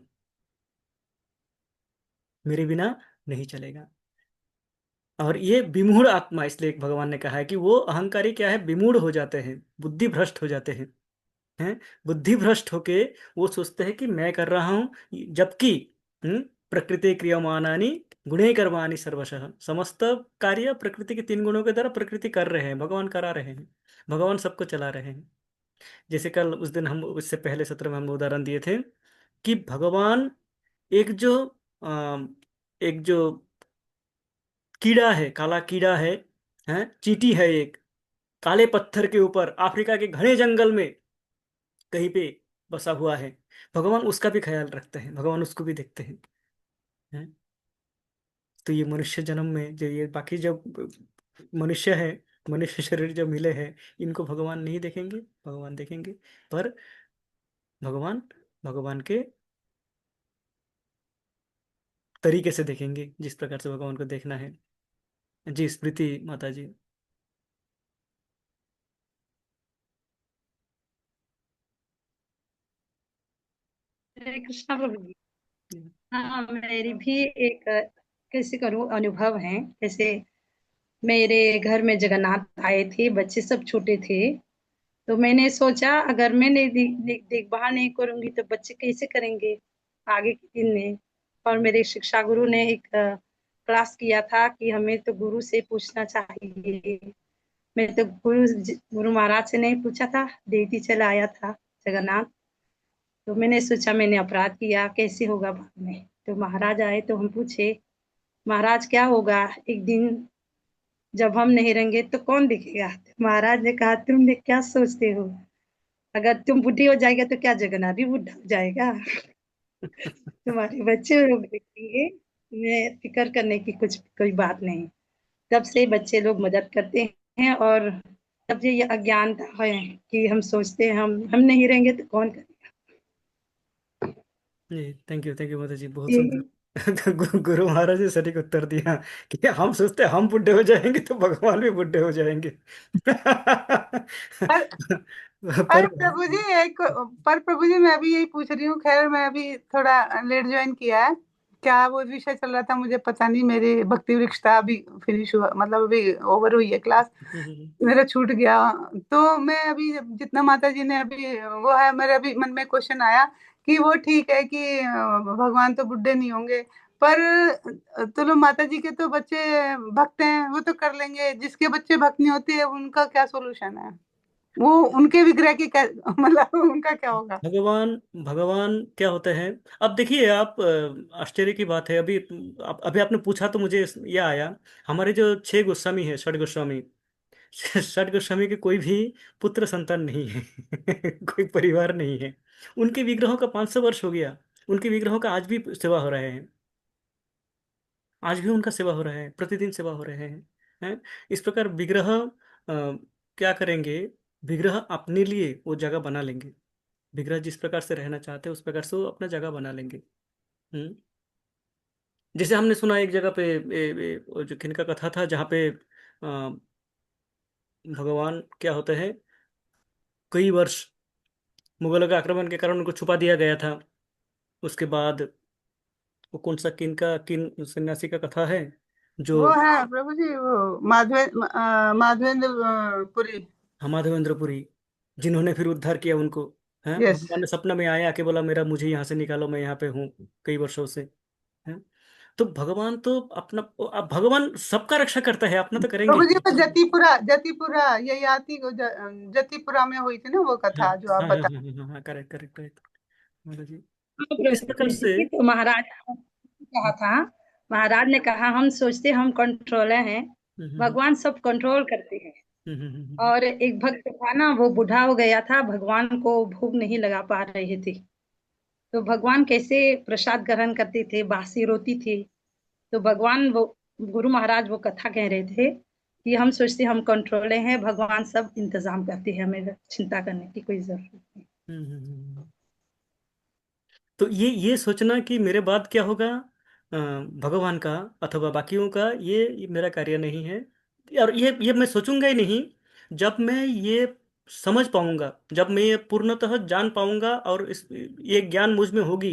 मेरे बिना नहीं चलेगा। और ये विमूढ़ आत्मा, इसलिए भगवान ने कहा है कि वो अहंकारी क्या है, विमूढ़ हो जाते हैं, बुद्धि भ्रष्ट हो जाते हैं। हैं, बुद्धि भ्रष्ट होके वो सोचते हैं कि मैं कर रहा हूं, जबकि हम्म, प्रकृति क्रियमाणानि गुणे कर्माणि सर्वशः, समस्त कार्य प्रकृति के तीन गुणों के द्वारा प्रकृति कर रहे हैं, भगवान करा रहे हैं, भगवान सबको चला रहे हैं। जैसे कल उस दिन हम, उससे पहले सत्र में हम उदाहरण दिए थे कि भगवान एक जो एक जो कीड़ा है, काला कीड़ा है, हैं, चींटी है एक, काले पत्थर के ऊपर अफ्रीका के घने जंगल में कहीं पे बसा हुआ है, भगवान उसका भी ख्याल रखते हैं, भगवान उसको भी देखते हैं। हैं? तो ये मनुष्य जन्म में जो ये बाकी जो मनुष्य है, मनुष्य शरीर जो मिले हैं, इनको भगवान नहीं देखेंगे, भगवान देखेंगे। पर भगवान, भगवान के तरीके से देखेंगे, जिस प्रकार से भगवान को देखना है। जी स्मृति माता जी। हरे कृष्णा प्रभु जी। हाँ, मेरी भी एक कैसे करूँ अनुभव है। जैसे मेरे घर में जगन्नाथ आए थे, बच्चे सब छोटे थे। तो मैंने सोचा अगर मैं नहीं देखभाल नहीं करूंगी तो बच्चे कैसे करेंगे आगे के दिन में। और मेरे शिक्षा गुरु ने एक क्लास किया था कि हमें तो गुरु से पूछना चाहिए। मैं तो गुरु महाराज से नहीं पूछा था, देती चला आया था जगन्नाथ। तो मैंने सोचा मैंने अपराध किया, कैसे होगा बाद में। तो महाराज आए तो हम पूछे, महाराज क्या होगा एक दिन जब हम नहीं रहेंगे तो कौन दिखेगा। तो महाराज ने कहा, तुमने क्या सोचते हो, अगर तुम बुढ़ी हो जाएगा तो क्या जगन्नाथ भी बुढ़ा हो जाएगा। तुम्हारे बच्चे लोग देखेंगे, तुम्हें फिक्र करने की कुछ कोई बात नहीं। तब से बच्चे लोग मदद करते हैं, और तब से ये अज्ञानता है कि हम सोचते हैं हम नहीं रहेंगे तो कौन करेगा। जी, थैंक यू माता जी, बहुत ये सुंदर। गुरु महाराज ने सटीक उत्तर दिया कि हम सोचते हैं हम बुढ़े हो जाएंगे तो भगवान भी बुढ़े हो जाएंगे। पर पर प्रभु जी एक, पर प्रभु जी मैं अभी यही पूछ रही हूँ, खैर मैं अभी थोड़ा लेट ज्वाइन किया है, क्या वो विषय चल रहा था मुझे पता नहीं, मेरी भक्ति वृक्ष था अभी फिनिश हुआ, मतलब अभी ओवर हुई है क्लास, मेरा छूट गया। तो मैं अभी जितना माता जी ने अभी वो है, मेरे अभी मन में क्वेश्चन आया कि वो ठीक है कि भगवान तो बुढ़े नहीं होंगे, पर चलो माता जी के तो बच्चे भक्त हैं, वो तो कर लेंगे, जिसके बच्चे भक्त नहीं होते उनका क्या सोल्यूशन है? वो उनके विग्रह की मतलब उनका क्या होगा? भगवान भगवान क्या होते हैं? अब देखिए आप, आश्चर्य की बात है, अभी अभी आपने पूछा तो मुझे ये आया। हमारे जो 6 गोस्वामी है, 6 गोस्वामी, 6 गोस्वामी के कोई भी पुत्र संतान नहीं है। कोई परिवार नहीं है। उनके विग्रहों का 500 वर्ष हो गया। उनके विग्रहों का आज भी सेवा हो रहे हैं। आज भी उनका सेवा हो रहा है, प्रतिदिन सेवा हो रहे हैं। हैं? इस प्रकार विग्रह क्या करेंगे? विग्रह अपने लिए वो जगह बना लेंगे। विग्रह जिस प्रकार से रहना चाहते हैं उस प्रकार से वो अपना जगह बना लेंगे। हम्म। जैसे हमने सुना एक जगह पे, वो जो किनका कथा था जहाँ पे भगवान क्या होते हैं, कई वर्ष मुगलों के आक्रमण के कारण उनको छुपा दिया गया था। उसके बाद वो कौन सा किन सन्यासी का कथा है जो, वो है प्रभु जी, वो माधवेंद्र पुरी। माधवेंद्रपुरी, जिन्होंने फिर उद्धार किया उनको। हैं, यस। भगवान ने सपना में आया कि बोला मेरा मुझे यहाँ से निकालो, मैं यहाँ पे हूँ कई वर्षों से। हैं। तो भगवान तो अपना, अब भगवान सबका रक्षा करता है, अपना तो करेंगे प्रभु जी ही। वो जतीपुरा यही आती को जतीपुरा में हुई थी ना वो हाँ कथा जो आप हाँ हाँ बता। हाँ हाँ हाँ, करेक्ट करेक्ट करेक्ट माता जी। हाँ तो इस प्रभु प्रकार से। जी, तो महाराज ने कहा था, महाराज ने कहा हम सोचते हम कंट्रोलर हैं, हम्म हम्म भगवान सब कंट्रोल करते हैं। हम्म हम्म हम्म हम्म और एक भक्त था ना, वो बूढ़ा हो गया था, भगवान को भोग नहीं लगा पा रहे थे, तो भगवान कैसे प्रसाद ग्रहण करते थे, बासी रोटी थी। तो भगवान वो गुरु महाराज वो कथा कह रहे थे कि हम सोचते हम कंट्रोलर हैं, भगवान सब इंतजाम करते हैं, हमें चिंता करने की कोई जरूरत नहीं। हम्म, हम्म, हम्म। तो ये सोचना कि मेरे बाद क्या होगा, भगवान का अथवा बाकियों का, ये मेरा कार्य नहीं है। और ये मैं सोचूंगा ही नहीं। जब मैं ये समझ पाऊंगा, जब मैं ये पूर्णतः जान पाऊंगा और ये ज्ञान मुझ में होगी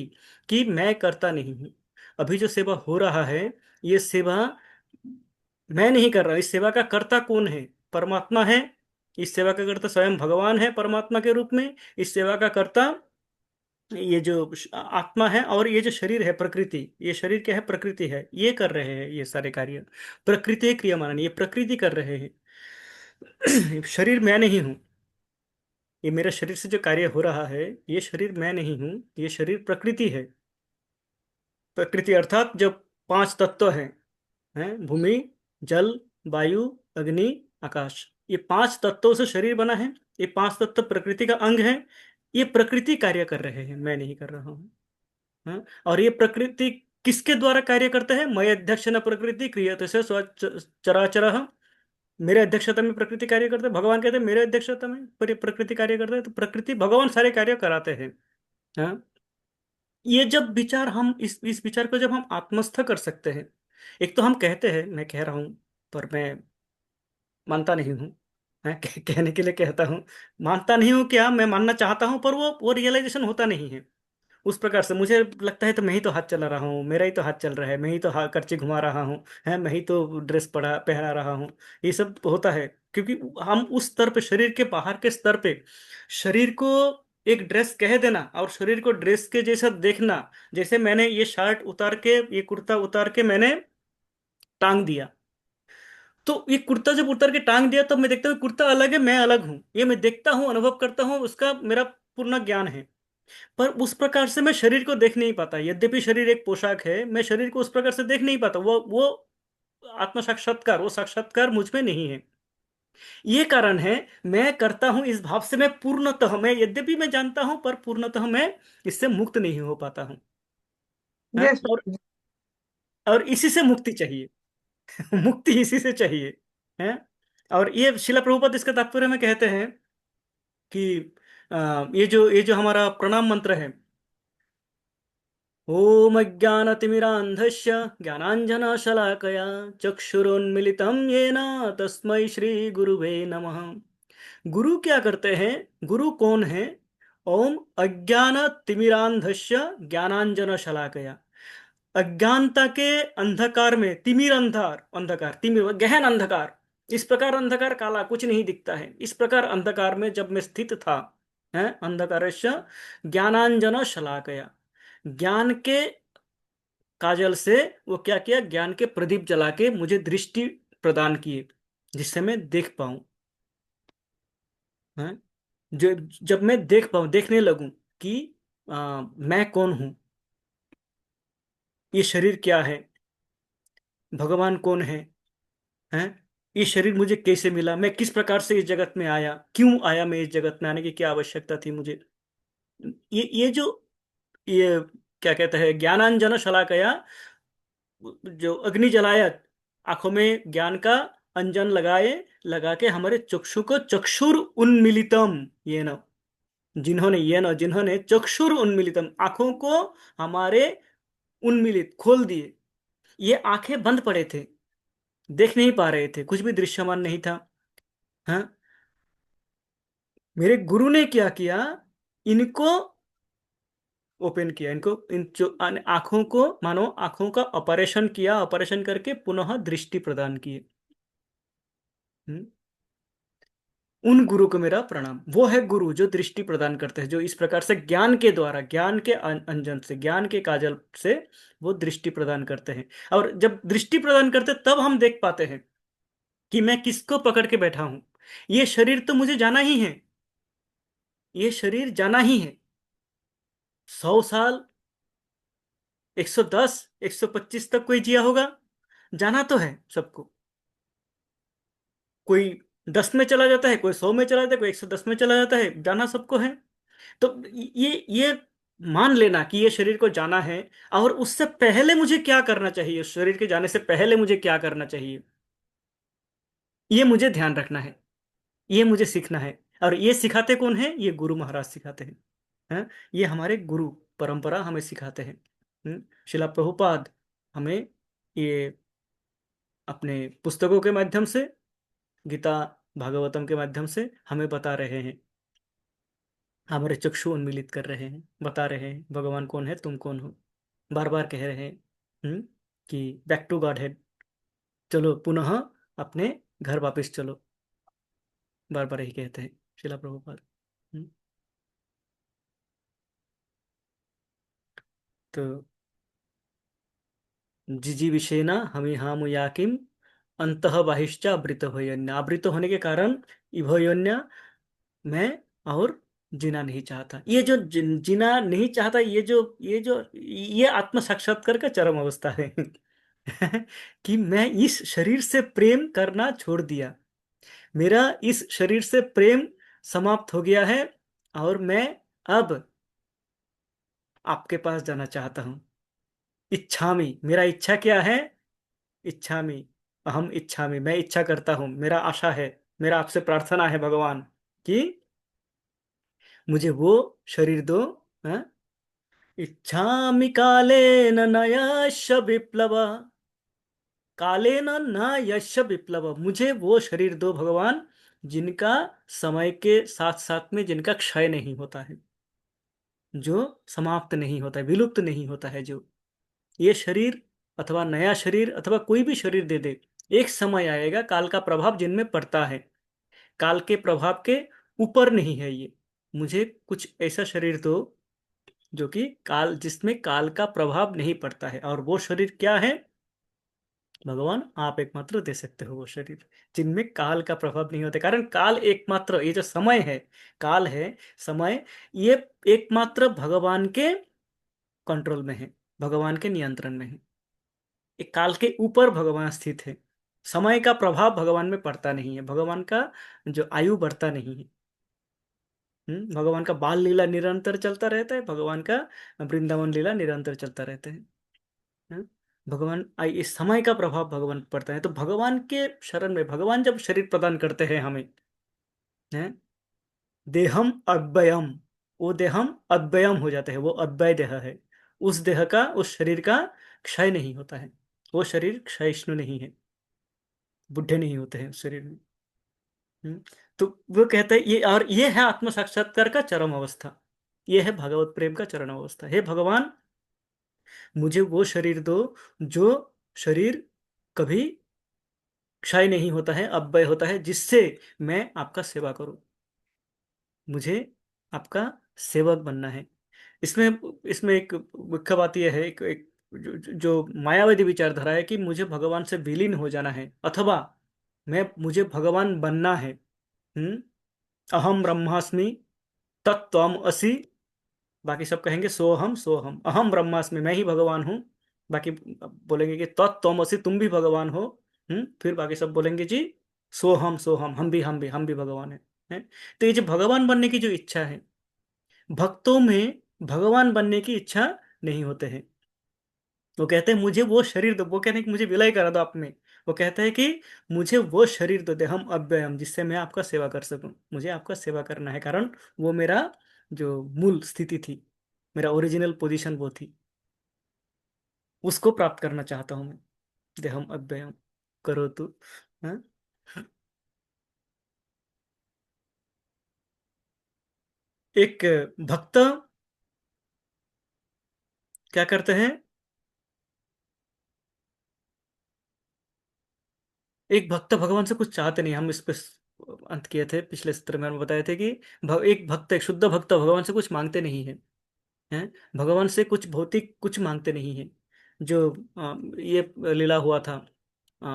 कि मैं करता नहीं हूँ। अभी जो सेवा हो रहा है, ये सेवा मैं नहीं कर रहा। इस सेवा का कर्ता कौन है? परमात्मा है। इस सेवा का कर्ता स्वयं भगवान है परमात्मा के रूप में। इस सेवा का कर्ता ये जो आत्मा है, और ये जो शरीर है प्रकृति, ये शरीर क्या है? प्रकृति है। ये कर रहे हैं ये सारे कार्य। प्रकृति क्रियमाण, ये प्रकृति कर रहे हैं। शरीर मैं नहीं हूँ। ये मेरे शरीर से जो कार्य हो रहा है, ये शरीर मैं नहीं हूँ, ये शरीर प्रकृति है। प्रकृति अर्थात जो 5 तत्व हैं, भूमि, जल, वायु, अग्नि, आकाश। ये 5 तत्वों से शरीर बना है। ये 5 तत्व प्रकृति का अंग है। ये प्रकृति कार्य कर रहे हैं, मैं नहीं कर रहा हूँ। हाँ? और ये प्रकृति किसके द्वारा कार्य करता है? मय अध्यक्ष न प्रकृति क्रियते से चराचर। मेरे अध्यक्षता में प्रकृति कार्य करता है। भगवान कहते हैं मेरे अध्यक्षता में पर ये प्रकृति कार्य करता है, तो प्रकृति भगवान सारे कार्य कराते हैं। हाँ? ये जब विचार हम इस विचार को जब हम आत्मस्थ कर सकते हैं। एक तो हम कहते हैं, मैं कह रहा हूं, पर मैं मानता नहीं हूं। मैं कहने के लिए कहता हूं, मानता नहीं हूं क्या, मैं मानना चाहता हूं, पर वो रियलाइजेशन होता नहीं है। उस प्रकार से मुझे लगता है तो मैं ही तो हाथ चला रहा हूँ, मेरा ही तो हाथ चल रहा है, मैं ही तो कर्ची घुमा रहा हूँ, है मैं ही तो ड्रेस पहना रहा हूँ। ये सब होता है क्योंकि हम उस स्तर पे, शरीर के बाहर के स्तर पे, शरीर को एक ड्रेस कह देना और शरीर को ड्रेस के जैसा देखना। जैसे मैंने ये शर्ट उतार के, ये कुर्ता उतार के मैंने टांग दिया, तो ये कुर्ता जब उतार के टांग दिया तब मैं देखता हूँ कुर्ता अलग है, मैं अलग हूँ। ये मैं देखता हूँ, अनुभव करता हूँ, उसका मेरा पूर्ण ज्ञान है। पर उस प्रकार से मैं शरीर को देख नहीं पाता। यद्यपि शरीर एक पोशाक है, मैं शरीर को उस प्रकार से देख नहीं पाता। वो आत्म साक्षात्कार, वो साक्षात्कार मुझ में नहीं है। ये कारण है, मैं करता हूं इस भाव से, मैं पूर्णतः, मैं यद्यपि मैं जानता हूं पर पूर्णतः मैं इससे मुक्त नहीं हो पाता हूं। हाँ, यस प्रभु जी। और इसी से मुक्ति चाहिए। मुक्ति इसी से चाहिए है। और ये शिला प्रभुपाद इसका तात्पर्य में कहते हैं कि ये जो हमारा प्रणाम मंत्र है, ओम अज्ञानतिमिरान्धस्य ज्ञानाञ्जनशलाकया चक्षुरुन्मिलितं येन तस्मै श्री गुरुवे नमः। गुरु क्या करते हैं? गुरु कौन है? ओम अज्ञानतिमिरान्धस्य ज्ञानाञ्जनशलाकया, अज्ञानता के अंधकार में, तिमिर अंधार, अंधकार तिमिर गहन अंधकार, इस प्रकार अंधकार काला कुछ नहीं दिखता है, इस प्रकार अंधकार में जब मैं स्थित था, है अंधकारस्य ज्ञानांजन शलाकया, ज्ञान के काजल से वो क्या किया, ज्ञान के प्रदीप जला के मुझे दृष्टि प्रदान किए, जिससे मैं देख पाऊं। है जो जब मैं देख पाऊं, देखने लगूं कि मैं कौन हूं, ये शरीर क्या है, भगवान कौन है, ये शरीर मुझे कैसे मिला, मैं किस प्रकार से इस जगत में आया, क्यों आया, मैं इस जगत में आने की क्या आवश्यकता थी मुझे। ये जो ये क्या कहते हैं, ज्ञानांजन शलाकया, जो अग्नि जलाया, आंखों में ज्ञान का अंजन लगाए, लगा के हमारे चक्षु को चक्षुर उन्मिलितम, ये न जिन्होंने चक्षुर उन्मिलितम, आंखों को हमारे उन्मिलित खोल दिए। ये आंखें बंद पड़े थे, देख नहीं पा रहे थे, कुछ भी दृश्यमान नहीं था। हाँ, मेरे गुरु ने क्या किया, इनको ओपन किया, इनको इन जो आंखों को, मानो आंखों का ऑपरेशन किया, ऑपरेशन करके पुनः दृष्टि प्रदान किए। हम्म, उन गुरु को मेरा प्रणाम। वो है गुरु जो दृष्टि प्रदान करते हैं, जो इस प्रकार से ज्ञान के द्वारा, ज्ञान के अंजन से, ज्ञान के काजल से वो दृष्टि प्रदान करते हैं। और जब दृष्टि प्रदान करते हैं, तब हम देख पाते हैं कि मैं किसको पकड़ के बैठा हूं। ये शरीर तो मुझे जाना ही है, ये शरीर जाना ही है। 100 साल, 110, 125 तक कोई जिया होगा, जाना तो है सबको। कोई 10 में चला जाता है, कोई 100 में चला जाता है, कोई 110 में चला जाता है, जाना सबको है। तो ये मान लेना कि ये शरीर को जाना है, और उससे पहले मुझे क्या करना चाहिए, उस शरीर के जाने से पहले मुझे क्या करना चाहिए, ये मुझे ध्यान रखना है, ये मुझे सीखना है। और ये सिखाते कौन है? ये गुरु महाराज सिखाते हैं। हैं? ये हमारे गुरु परंपरा हमें सिखाते हैं। शिला प्रभुपाद हमें ये अपने पुस्तकों के माध्यम से, गीता भागवतम के माध्यम से हमें बता रहे हैं, हमारे चक्षु उन्मीलित कर रहे हैं, बता रहे हैं भगवान कौन है, तुम कौन हो। बार बार कह रहे हैं कि बैक टू गॉड हेड, चलो पुनः अपने घर वापस चलो, बार बार यही कहते हैं शिला प्रभुपाद। हम्म, तो जिजीविषेण हमें हम याकिम अंतः बाहिश्च आवृत भयोन्या, आवृत होने के कारण इभयोन्या, मैं और जीना नहीं चाहता। ये जो जीना नहीं चाहता, ये आत्म साक्षात्कार का चरम अवस्था है। कि मैं इस शरीर से प्रेम करना छोड़ दिया, मेरा इस शरीर से प्रेम समाप्त हो गया है, और मैं अब आपके पास जाना चाहता हूं। इच्छामि, मेरा इच्छा क्या है? इच्छामि, अहम इच्छामि, मैं इच्छा करता हूं, मेरा आशा है, मेरा आपसे प्रार्थना है भगवान, कि मुझे वो शरीर दो। हाँ? इच्छामि कालेन न यश विप्लव, कालेन न यश विप्लव, मुझे वो शरीर दो भगवान, जिनका समय के साथ साथ में जिनका क्षय नहीं होता है, जो समाप्त नहीं होता है, विलुप्त नहीं होता है। जो ये शरीर अथवा नया शरीर अथवा कोई भी शरीर दे दे, एक समय आएगा, काल का प्रभाव जिनमें पड़ता है, काल के प्रभाव के ऊपर नहीं है ये। मुझे कुछ ऐसा शरीर दो जो कि काल, जिसमें काल का प्रभाव नहीं पड़ता है। और वो शरीर क्या है? भगवान आप एकमात्र दे सकते हो वो शरीर, जिनमें काल का प्रभाव नहीं होता। कारण काल एकमात्र, ये जो समय है, काल है, समय, ये एकमात्र भगवान के कंट्रोल में है, भगवान के नियंत्रण में है। एक काल के ऊपर भगवान स्थित है, समय का प्रभाव भगवान में पड़ता नहीं है, भगवान का जो आयु बढ़ता नहीं है। भगवान का बाल लीला निरंतर चलता रहता है, भगवान का वृंदावन लीला निरंतर चलता रहता है। हैं? भगवान इस समय का प्रभाव भगवान पड़ता है, तो भगवान के शरण में भगवान जब शरीर प्रदान करते हैं हमें, हैं, देहम अव्ययम, वो देहम अव्ययम हो जाता है, वो अव्यय देह है। उस देह का, उस शरीर का क्षय नहीं होता है, वो शरीर क्षयिष्णु नहीं है, बुढ़े नहीं होते हैं उस शरीर में। हम्म, तो वो कहते हैं ये, और ये है आत्म साक्षात्कार का चरम अवस्था, ये है भगवत प्रेम का चरम अवस्था। हे भगवान, मुझे वो शरीर दो जो शरीर कभी क्षय नहीं होता है, अव्यय होता है, जिससे मैं आपका सेवा करूं। मुझे आपका सेवक बनना है। इसमें इसमें एक मुख्य बात यह है, एक जो मायावादी विचारधारा है कि मुझे भगवान से विलीन हो जाना है, अथवा मुझे भगवान बनना है। अहम ब्रह्मास्मि तत्त्वम असि, बाकी सब कहेंगे सोहम सोहम, अहम ब्रह्मास्मि मैं ही भगवान हूँ, बाकी बोलेंगे कि तत्त्वमसि तुम भी भगवान हो। फिर बाकी सब बोलेंगे जी सोहम सोहम, हम भी भगवान हैं। तो ये जो भगवान बनने की जो इच्छा है, भक्तों में भगवान बनने की इच्छा नहीं होते हैं। वो कहते हैं मुझे वो शरीर दो, वो कहते हैं कि मुझे विलय करा दो आप में। वो कहते हैं कि मुझे वो शरीर दो, देहम अव्ययम, जिससे मैं आपका सेवा कर सकूं। मुझे आपका सेवा करना है, कारण वो मेरा जो मूल स्थिति थी, मेरा ओरिजिनल पोजीशन वो थी, उसको प्राप्त करना चाहता हूं मैं। देहम अव्ययम करो तू। हाँ? एक भक्त क्या करते हैं, एक भक्त भगवान से कुछ चाहते नहीं, हम इस पे अंत किए थे पिछले सत्र में, हम बताए थे कि एक भक्त, एक शुद्ध भक्त भगवान से कुछ मांगते नहीं है, हैं, भगवान से कुछ भौतिक कुछ मांगते नहीं है। जो ये लीला हुआ था, अ,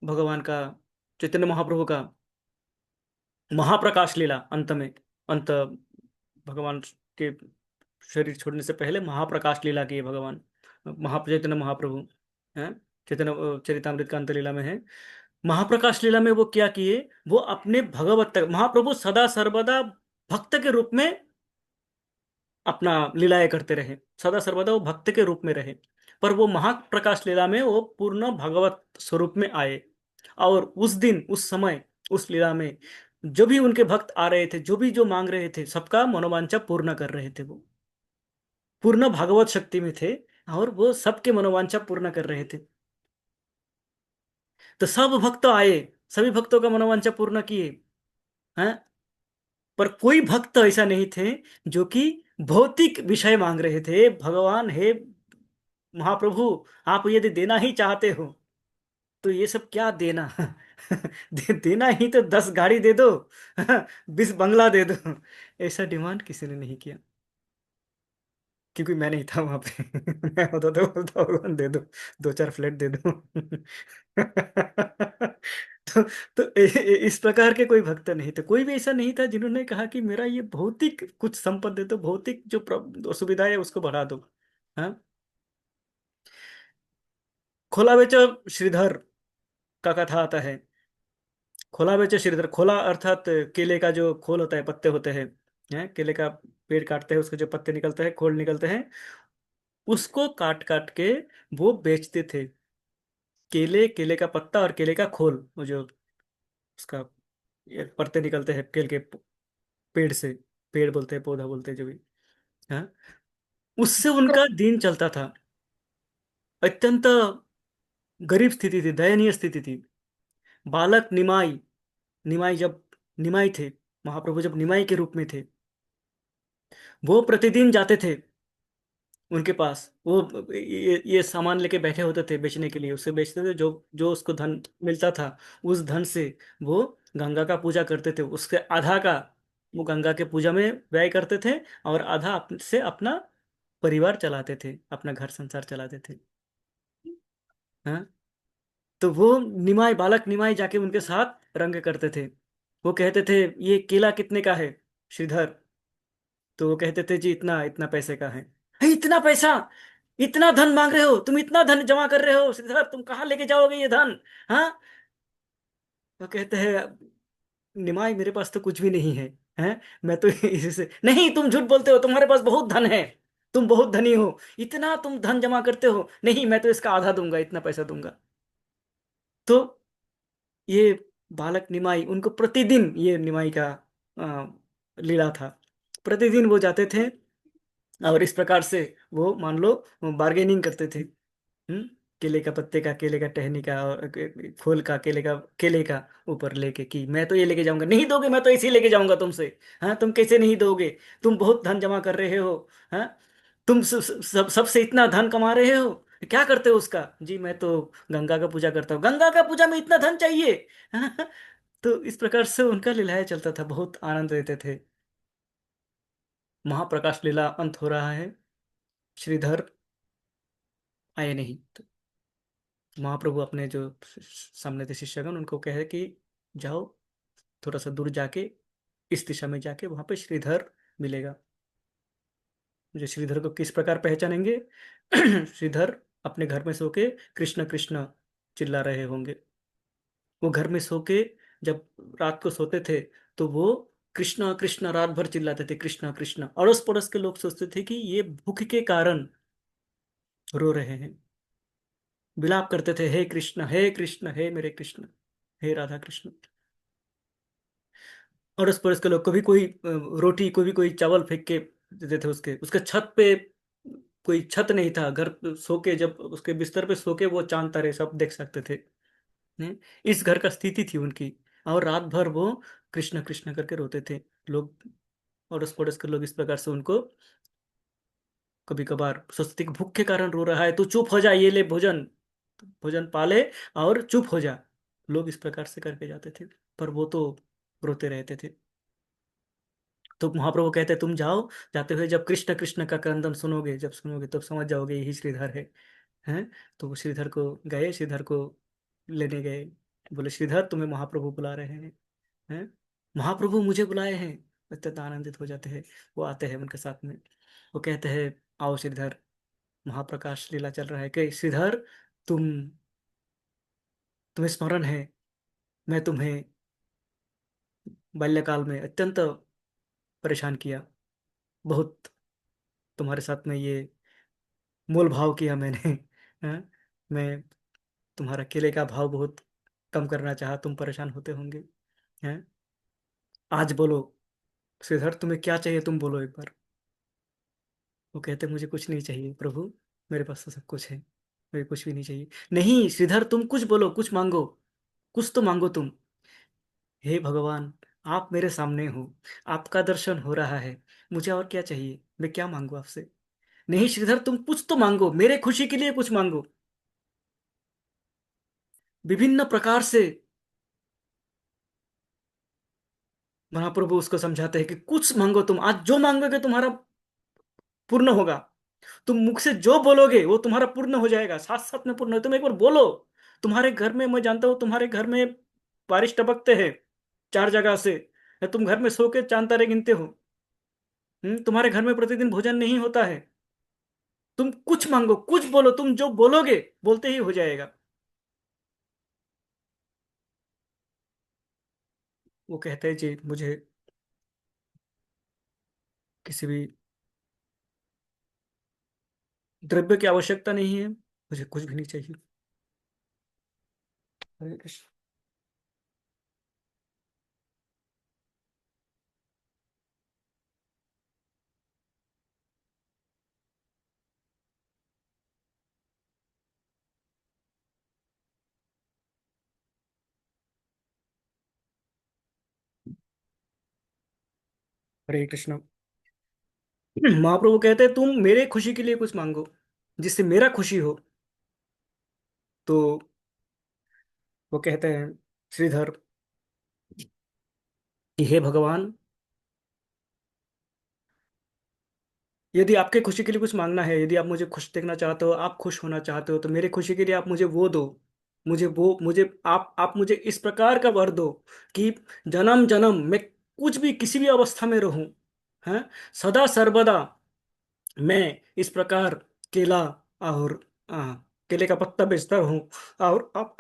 भगवान का, चैतन्य महाप्रभु का महाप्रकाश लीला, अंत में, अंत भगवान के शरीर छोड़ने से पहले महाप्रकाश लीला की है भगवान, चैतन्य महाप्रभु, हैं, चैतन्य चरितामृत का अंत लीला में है। महाप्रकाश लीला में वो क्या किए, वो अपने भगवत तक, महाप्रभु सदा सर्वदा भक्त के रूप में अपना लीलाएं करते रहे, सदा सर्वदा वो भक्त के रूप में रहे। पर वो महाप्रकाश लीला में वो पूर्ण भगवत स्वरूप में आए, और उस दिन, उस समय, उस लीला में जो भी उनके भक्त आ रहे थे, जो भी जो मांग रहे थे, सबका मनोवांछा पूर्ण कर रहे थे। वो पूर्ण भागवत शक्ति में थे, और वो सबके मनोवांछा पूर्ण कर रहे थे। तो सब भक्त आए, सभी भक्तों का मनोवांछा पूर्ण किए, हैं, पर कोई भक्त ऐसा नहीं थे जो कि भौतिक विषय मांग रहे थे। भगवान, हे महाप्रभु, आप यदि देना ही चाहते हो तो ये सब क्या देना, देना ही तो 10 गाड़ी दे दो, 20 बंगला दे दो। ऐसा डिमांड किसी ने नहीं किया, क्योंकि मैं नहीं था वहां पे। मैं होता तो बोलता भगवान दे दो, 2 4 फ्लैट दे दो। तो इस प्रकार के कोई भक्त नहीं थे, कोई भी ऐसा नहीं था जिन्होंने कहा कि मेरा ये भौतिक कुछ संपत्ति दे दो, भौतिक जो सुविधा है उसको बढ़ा दो। हाँ, खोला बेचो श्रीधर का कथा आता है। खोला बेचो श्रीधर, खोला अर्थात केले का जो खोल होता है, पत्ते होते हैं, केले का पेड़ काटते हैं, उसके जो पत्ते निकलते हैं, खोल निकलते हैं, उसको काट काट के वो बेचते थे। केले का पत्ता और केले का खोल, वो जो उसका ये पत्ते निकलते हैं केले के पेड़ से, पेड़ बोलते हैं, पौधा बोलते हैं, जो भी। हाँ, उससे उनका दिन चलता था। अत्यंत गरीब स्थिति थी, दयनीय स्थिति थी। बालक निमाई, निमाई जब निमाई थे, महाप्रभु जब निमाई के रूप में थे, वो प्रतिदिन जाते थे उनके पास। वो ये सामान लेके बैठे होते थे बेचने के लिए, उससे बेचते थे, जो जो उसको धन मिलता था, उस धन से वो गंगा का पूजा करते थे। उसके आधा का वो गंगा के पूजा में व्यय करते थे, और आधा से अपना परिवार चलाते थे, अपना घर संसार चलाते थे। हाँ, तो वो निमाई, बालक निमाई जाके उनके साथ रंग करते थे। वो कहते थे ये केला कितने का है श्रीधर, तो वो कहते थे जी इतना इतना पैसे का है। "हे, इतना पैसा, इतना धन मांग रहे हो तुम, इतना धन जमा कर रहे हो श्रीधर, तुम कहाँ लेके जाओगे ये धन। हाँ, वो कहते हैं निमाई मेरे पास तो कुछ भी नहीं है, हैं, मैं तो इसी से, नहीं तुम झूठ बोलते हो, तुम्हारे पास बहुत धन है। तुम बहुत धनी हो, इतना तुम धन जमा करते हो, नहीं मैं तो इसका आधा दूंगा, इतना पैसा दूंगा। तो ये बालक निमाई, उनको प्रतिदिन ये निमाई का आ, लीला था। प्रतिदिन वो जाते थे और इस प्रकार से वो मान लो बार्गेनिंग करते थे। हम्म केले का पत्ते का, केले का टहनी का, और खोल का, केले का ऊपर लेके कि मैं तो ये लेके जाऊंगा, नहीं दोगे मैं तो इसी लेके जाऊंगा तुमसे। हाँ, तुम कैसे नहीं दोगे, तुम बहुत धन जमा कर रहे हो। हाँ, तुम सबसे इतना धन कमा रहे हो, क्या करते हो उसका? जी मैं तो गंगा का पूजा करता हूँ। गंगा का पूजा में इतना धन चाहिए? हाँ, तो इस प्रकार से उनका लीलाएं चलता था, बहुत आनंद लेते थे। महाप्रकाश लीला अंत हो रहा है, श्रीधर आए नहीं। तो महाप्रभु अपने जो सामने थे शिष्यगण, उनको कहे कि जाओ थोड़ा सा दूर जाके, इस दिशा में जाके वहां पे श्रीधर मिलेगा। मुझे श्रीधर को किस प्रकार पहचानेंगे? श्रीधर अपने घर में सो के कृष्ण कृष्ण चिल्ला रहे होंगे। वो घर में सो के जब रात को सोते थे तो वो कृष्ण कृष्ण रात भर चिल्लाते थे, कृष्ण कृष्ण। अड़ोस पड़ोस के लोग सोचते थे कि ये भूख के कारण रो रहे हैं, विलाप करते थे, हे कृष्ण हे कृष्ण हे मेरे कृष्ण, हे राधा कृष्ण। अड़ोस पड़ोस के लोग, कभी कोई रोटी, कभी कोई चावल फेंक के देते थे उसके उसके छत पे। कोई छत नहीं था, घर पे सो के जब उसके बिस्तर पे सो के वो चांद तारे सब देख सकते थे। हैं? इस घर का स्थिति थी उनकी। और रात भर वो कृष्ण कृष्ण करके रोते थे लोग। अड़ोस पड़ोस के लोग इस प्रकार से उनको कभी कभार सोचते कि भूख के कारण रो रहा है, तो चुप हो जा, ये ले भोजन, भोजन पाले और चुप हो जा। लोग इस प्रकार से करके जाते थे, पर वो तो रोते रहते थे। तो महाप्रभु कहते तुम जाओ, जाते हुए जब कृष्ण कृष्ण का क्रंदन सुनोगे, जब सुनोगे तब समझ जाओगे यही श्रीधर है। हैं? तो वो श्रीधर को गए, श्रीधर को लेने गए। बोले श्रीधर तुम्हें महाप्रभु बुला रहे हैं। हैं? महाप्रभु मुझे बुलाए हैं। अत्यंत आनंदित हो जाते हैं। वो आते हैं उनके साथ में। वो कहते हैं आओ श्रीधर, महाप्रकाश लीला चल रहा है कि श्रीधर तुम, तुम्हें स्मरण है मैं तुम्हें बाल्यकाल में अत्यंत परेशान किया, बहुत तुम्हारे साथ में ये मोल भाव किया मैंने। हाँ? मैं तुम्हारा केले का भाव बहुत कम करना चाहा, तुम परेशान होते होंगे। हैं? आज बोलो श्रीधर तुम्हें क्या चाहिए, तुम बोलो एक बार। वो कहते मुझे कुछ नहीं चाहिए प्रभु, मेरे पास तो सब कुछ है, मुझे कुछ भी नहीं चाहिए। नहीं श्रीधर तुम कुछ बोलो, कुछ मांगो, कुछ तो मांगो तुम। हे भगवान, आप मेरे सामने हो, आपका दर्शन हो रहा है, मुझे और क्या चाहिए, मैं क्या मांगू आपसे? नहीं श्रीधर तुम कुछ तो मांगो, मेरे खुशी के लिए कुछ मांगो। विभिन्न प्रकार से महाप्रभु उसको समझाते हैं कि कुछ मांगो तुम, आज जो मांगोगे तुम्हारा पूर्ण होगा। तुम मुख से जो बोलोगे वो तुम्हारा पूर्ण हो जाएगा, साथ साथ में पूर्ण हो। तुम एक बार बोलो। तुम्हारे घर में, मैं जानता हूं तुम्हारे घर में बारिश टपकते हैं चार जगह से, तुम घर में सो के चांद तारे गिनते हो। तुम्हारे घर में प्रतिदिन भोजन नहीं होता है। तुम कुछ मांगो, कुछ बोलो, तुम जो बोलोगे बोलते ही हो जाएगा। वो कहते हैं जी मुझे किसी भी द्रव्य की आवश्यकता नहीं है, मुझे कुछ भी नहीं चाहिए। हरे कृष्ण। हरे कृष्ण। महाप्रभु कहते हैं तुम मेरे खुशी के लिए कुछ मांगो, जिससे मेरा खुशी हो। तो वो कहते हैं श्रीधर कि हे भगवान, यदि आपके खुशी के लिए कुछ मांगना है, यदि आप मुझे खुश देखना चाहते हो, आप खुश होना चाहते हो, तो मेरे खुशी के लिए आप मुझे वो दो। मुझे आप मुझे इस प्रकार का वर दो कि जन्म जन्म मैं कुछ भी किसी भी अवस्था में रहूं, हैं, सदा सर्वदा मैं इस प्रकार केला और केले का पत्ता बेचता हूँ। और आप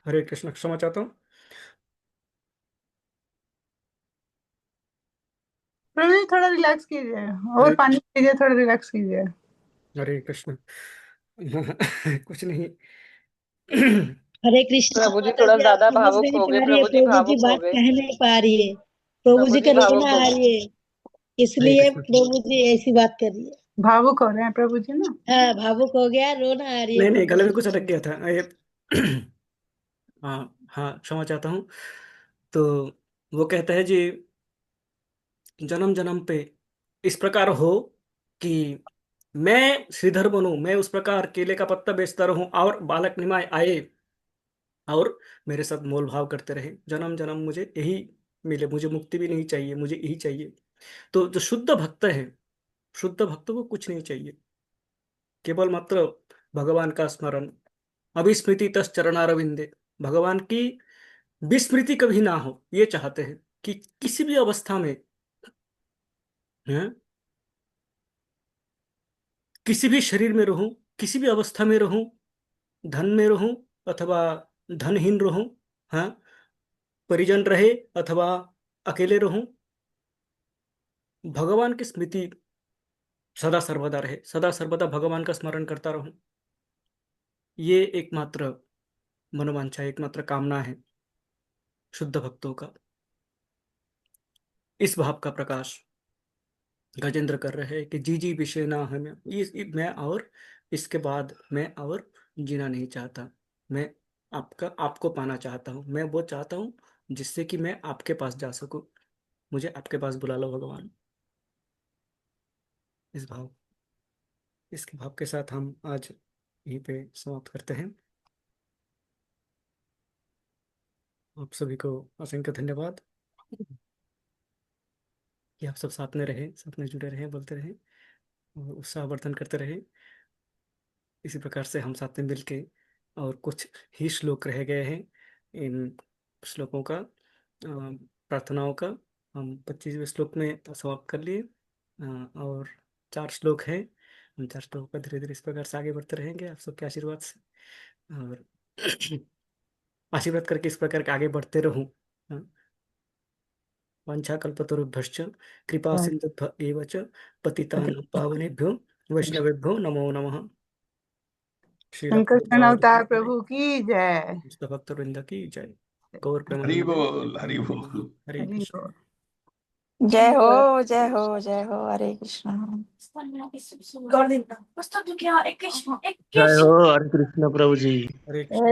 हरे कृष्ण, क्षमा चाहता हूँ। प्रभु जी थोड़ा रिलैक्स कीजिए और हरे पानी पीजिए, थोड़ा रिलैक्स कीजिए। हरे कृष्ण। कुछ नहीं। हरे कृष्णा प्रभु जी माता थोड़ा जी, आप ज्यादा समझ भावुक नहीं हो गए, पा रही है, प्रभु जी प्रभु जी भावुक हो बात गए, कह नहीं पा रही है, प्रभु प्रभु जी जी का भावुक रोना हो आ गए। रही है, हरे इसलिए कृष्ण। प्रभु जी ऐसी बात कर रही है। भावुक हो रहे हैं प्रभु जी ना। हाँ, भावुक हो गया, रोना आ रही है नहीं नहीं, प्रभु गले में जी कुछ को। अटक गया था हाँ हाँ, क्षमा चाहता हूँ। तो वो कहता है जी, जन्म जन्म पे इस प्रकार हो कि मैं श्रीधर बनूं, मैं उस प्रकार केले का पत्ता बेचता रहूं और बालक निमाय आए और मेरे साथ मोल भाव करते रहे, जन्म जन्म मुझे यही मिले, मुझे मुक्ति भी नहीं चाहिए, मुझे यही चाहिए। तो जो शुद्ध भक्त है, शुद्ध भक्त को कुछ नहीं चाहिए, केवल मात्र भगवान का स्मरण, अविस्मृति तस् चरणारविंदे, भगवान की विस्मृति कभी ना हो, ये चाहते हैं कि किसी भी अवस्था में, हैं, किसी भी शरीर में रहूं, किसी भी अवस्था में रहूं, धन में रहूं अथवा धनहीन रहूं, हाँ, परिजन रहे अथवा अकेले रहूं, भगवान की स्मृति सदा सर्वदा रहे, सदा सर्वदा भगवान का स्मरण करता रहूं। ये एकमात्र मनोवांछा, एकमात्र कामना है शुद्ध भक्तों का। इस भाव का प्रकाश गजेंद्र कर रहे हैं कि जी जी विषय ना हमें, मैं और इसके बाद मैं और जीना नहीं चाहता, मैं आपको पाना चाहता हूँ, मैं वो चाहता हूँ जिससे कि मैं आपके पास जा सकूं, मुझे आपके पास बुला लो भगवान। इस भाव, इसके भाव के साथ हम आज यहीं पे समाप्त करते हैं। आप सभी को असंख्य धन्यवाद कि आप सब साथ में रहे, साथ में जुड़े रहे, बोलते रहे और उत्साहवर्धन करते रहे। इसी प्रकार से हम साथ में मिलके, और कुछ ही श्लोक रह गए हैं, इन श्लोकों का, प्रार्थनाओं का हम 25वें श्लोक में समाप्त कर लिए। और 4 श्लोक हैं, हम 4 श्लोकों का धीरे धीरे इस प्रकार से आगे बढ़ते रहेंगे आप सबके आशीर्वाद से, और आशीर्वाद करके इस प्रकार के आगे बढ़ते रहूं। वाञ्छाकल्पतरुभ्यश्च कृपा सिन्धुभ्य एव च पतितानां पावनेभ्यो वैष्णवेभ्यो नमो नमः। श्रील शंकर स्वर्ण प्रभुपाद अवतार प्रभु की जय। भक्त वृंद की जय। गौर हरि प्रेमानंद। बोल, हरि बोल। हरे हरि कृष्ण। बोल। जय हो, जय हो, जय हो। हरे कृष्ण। जय हो, हरे कृष्ण प्रभु जी। हरे कृष्ण।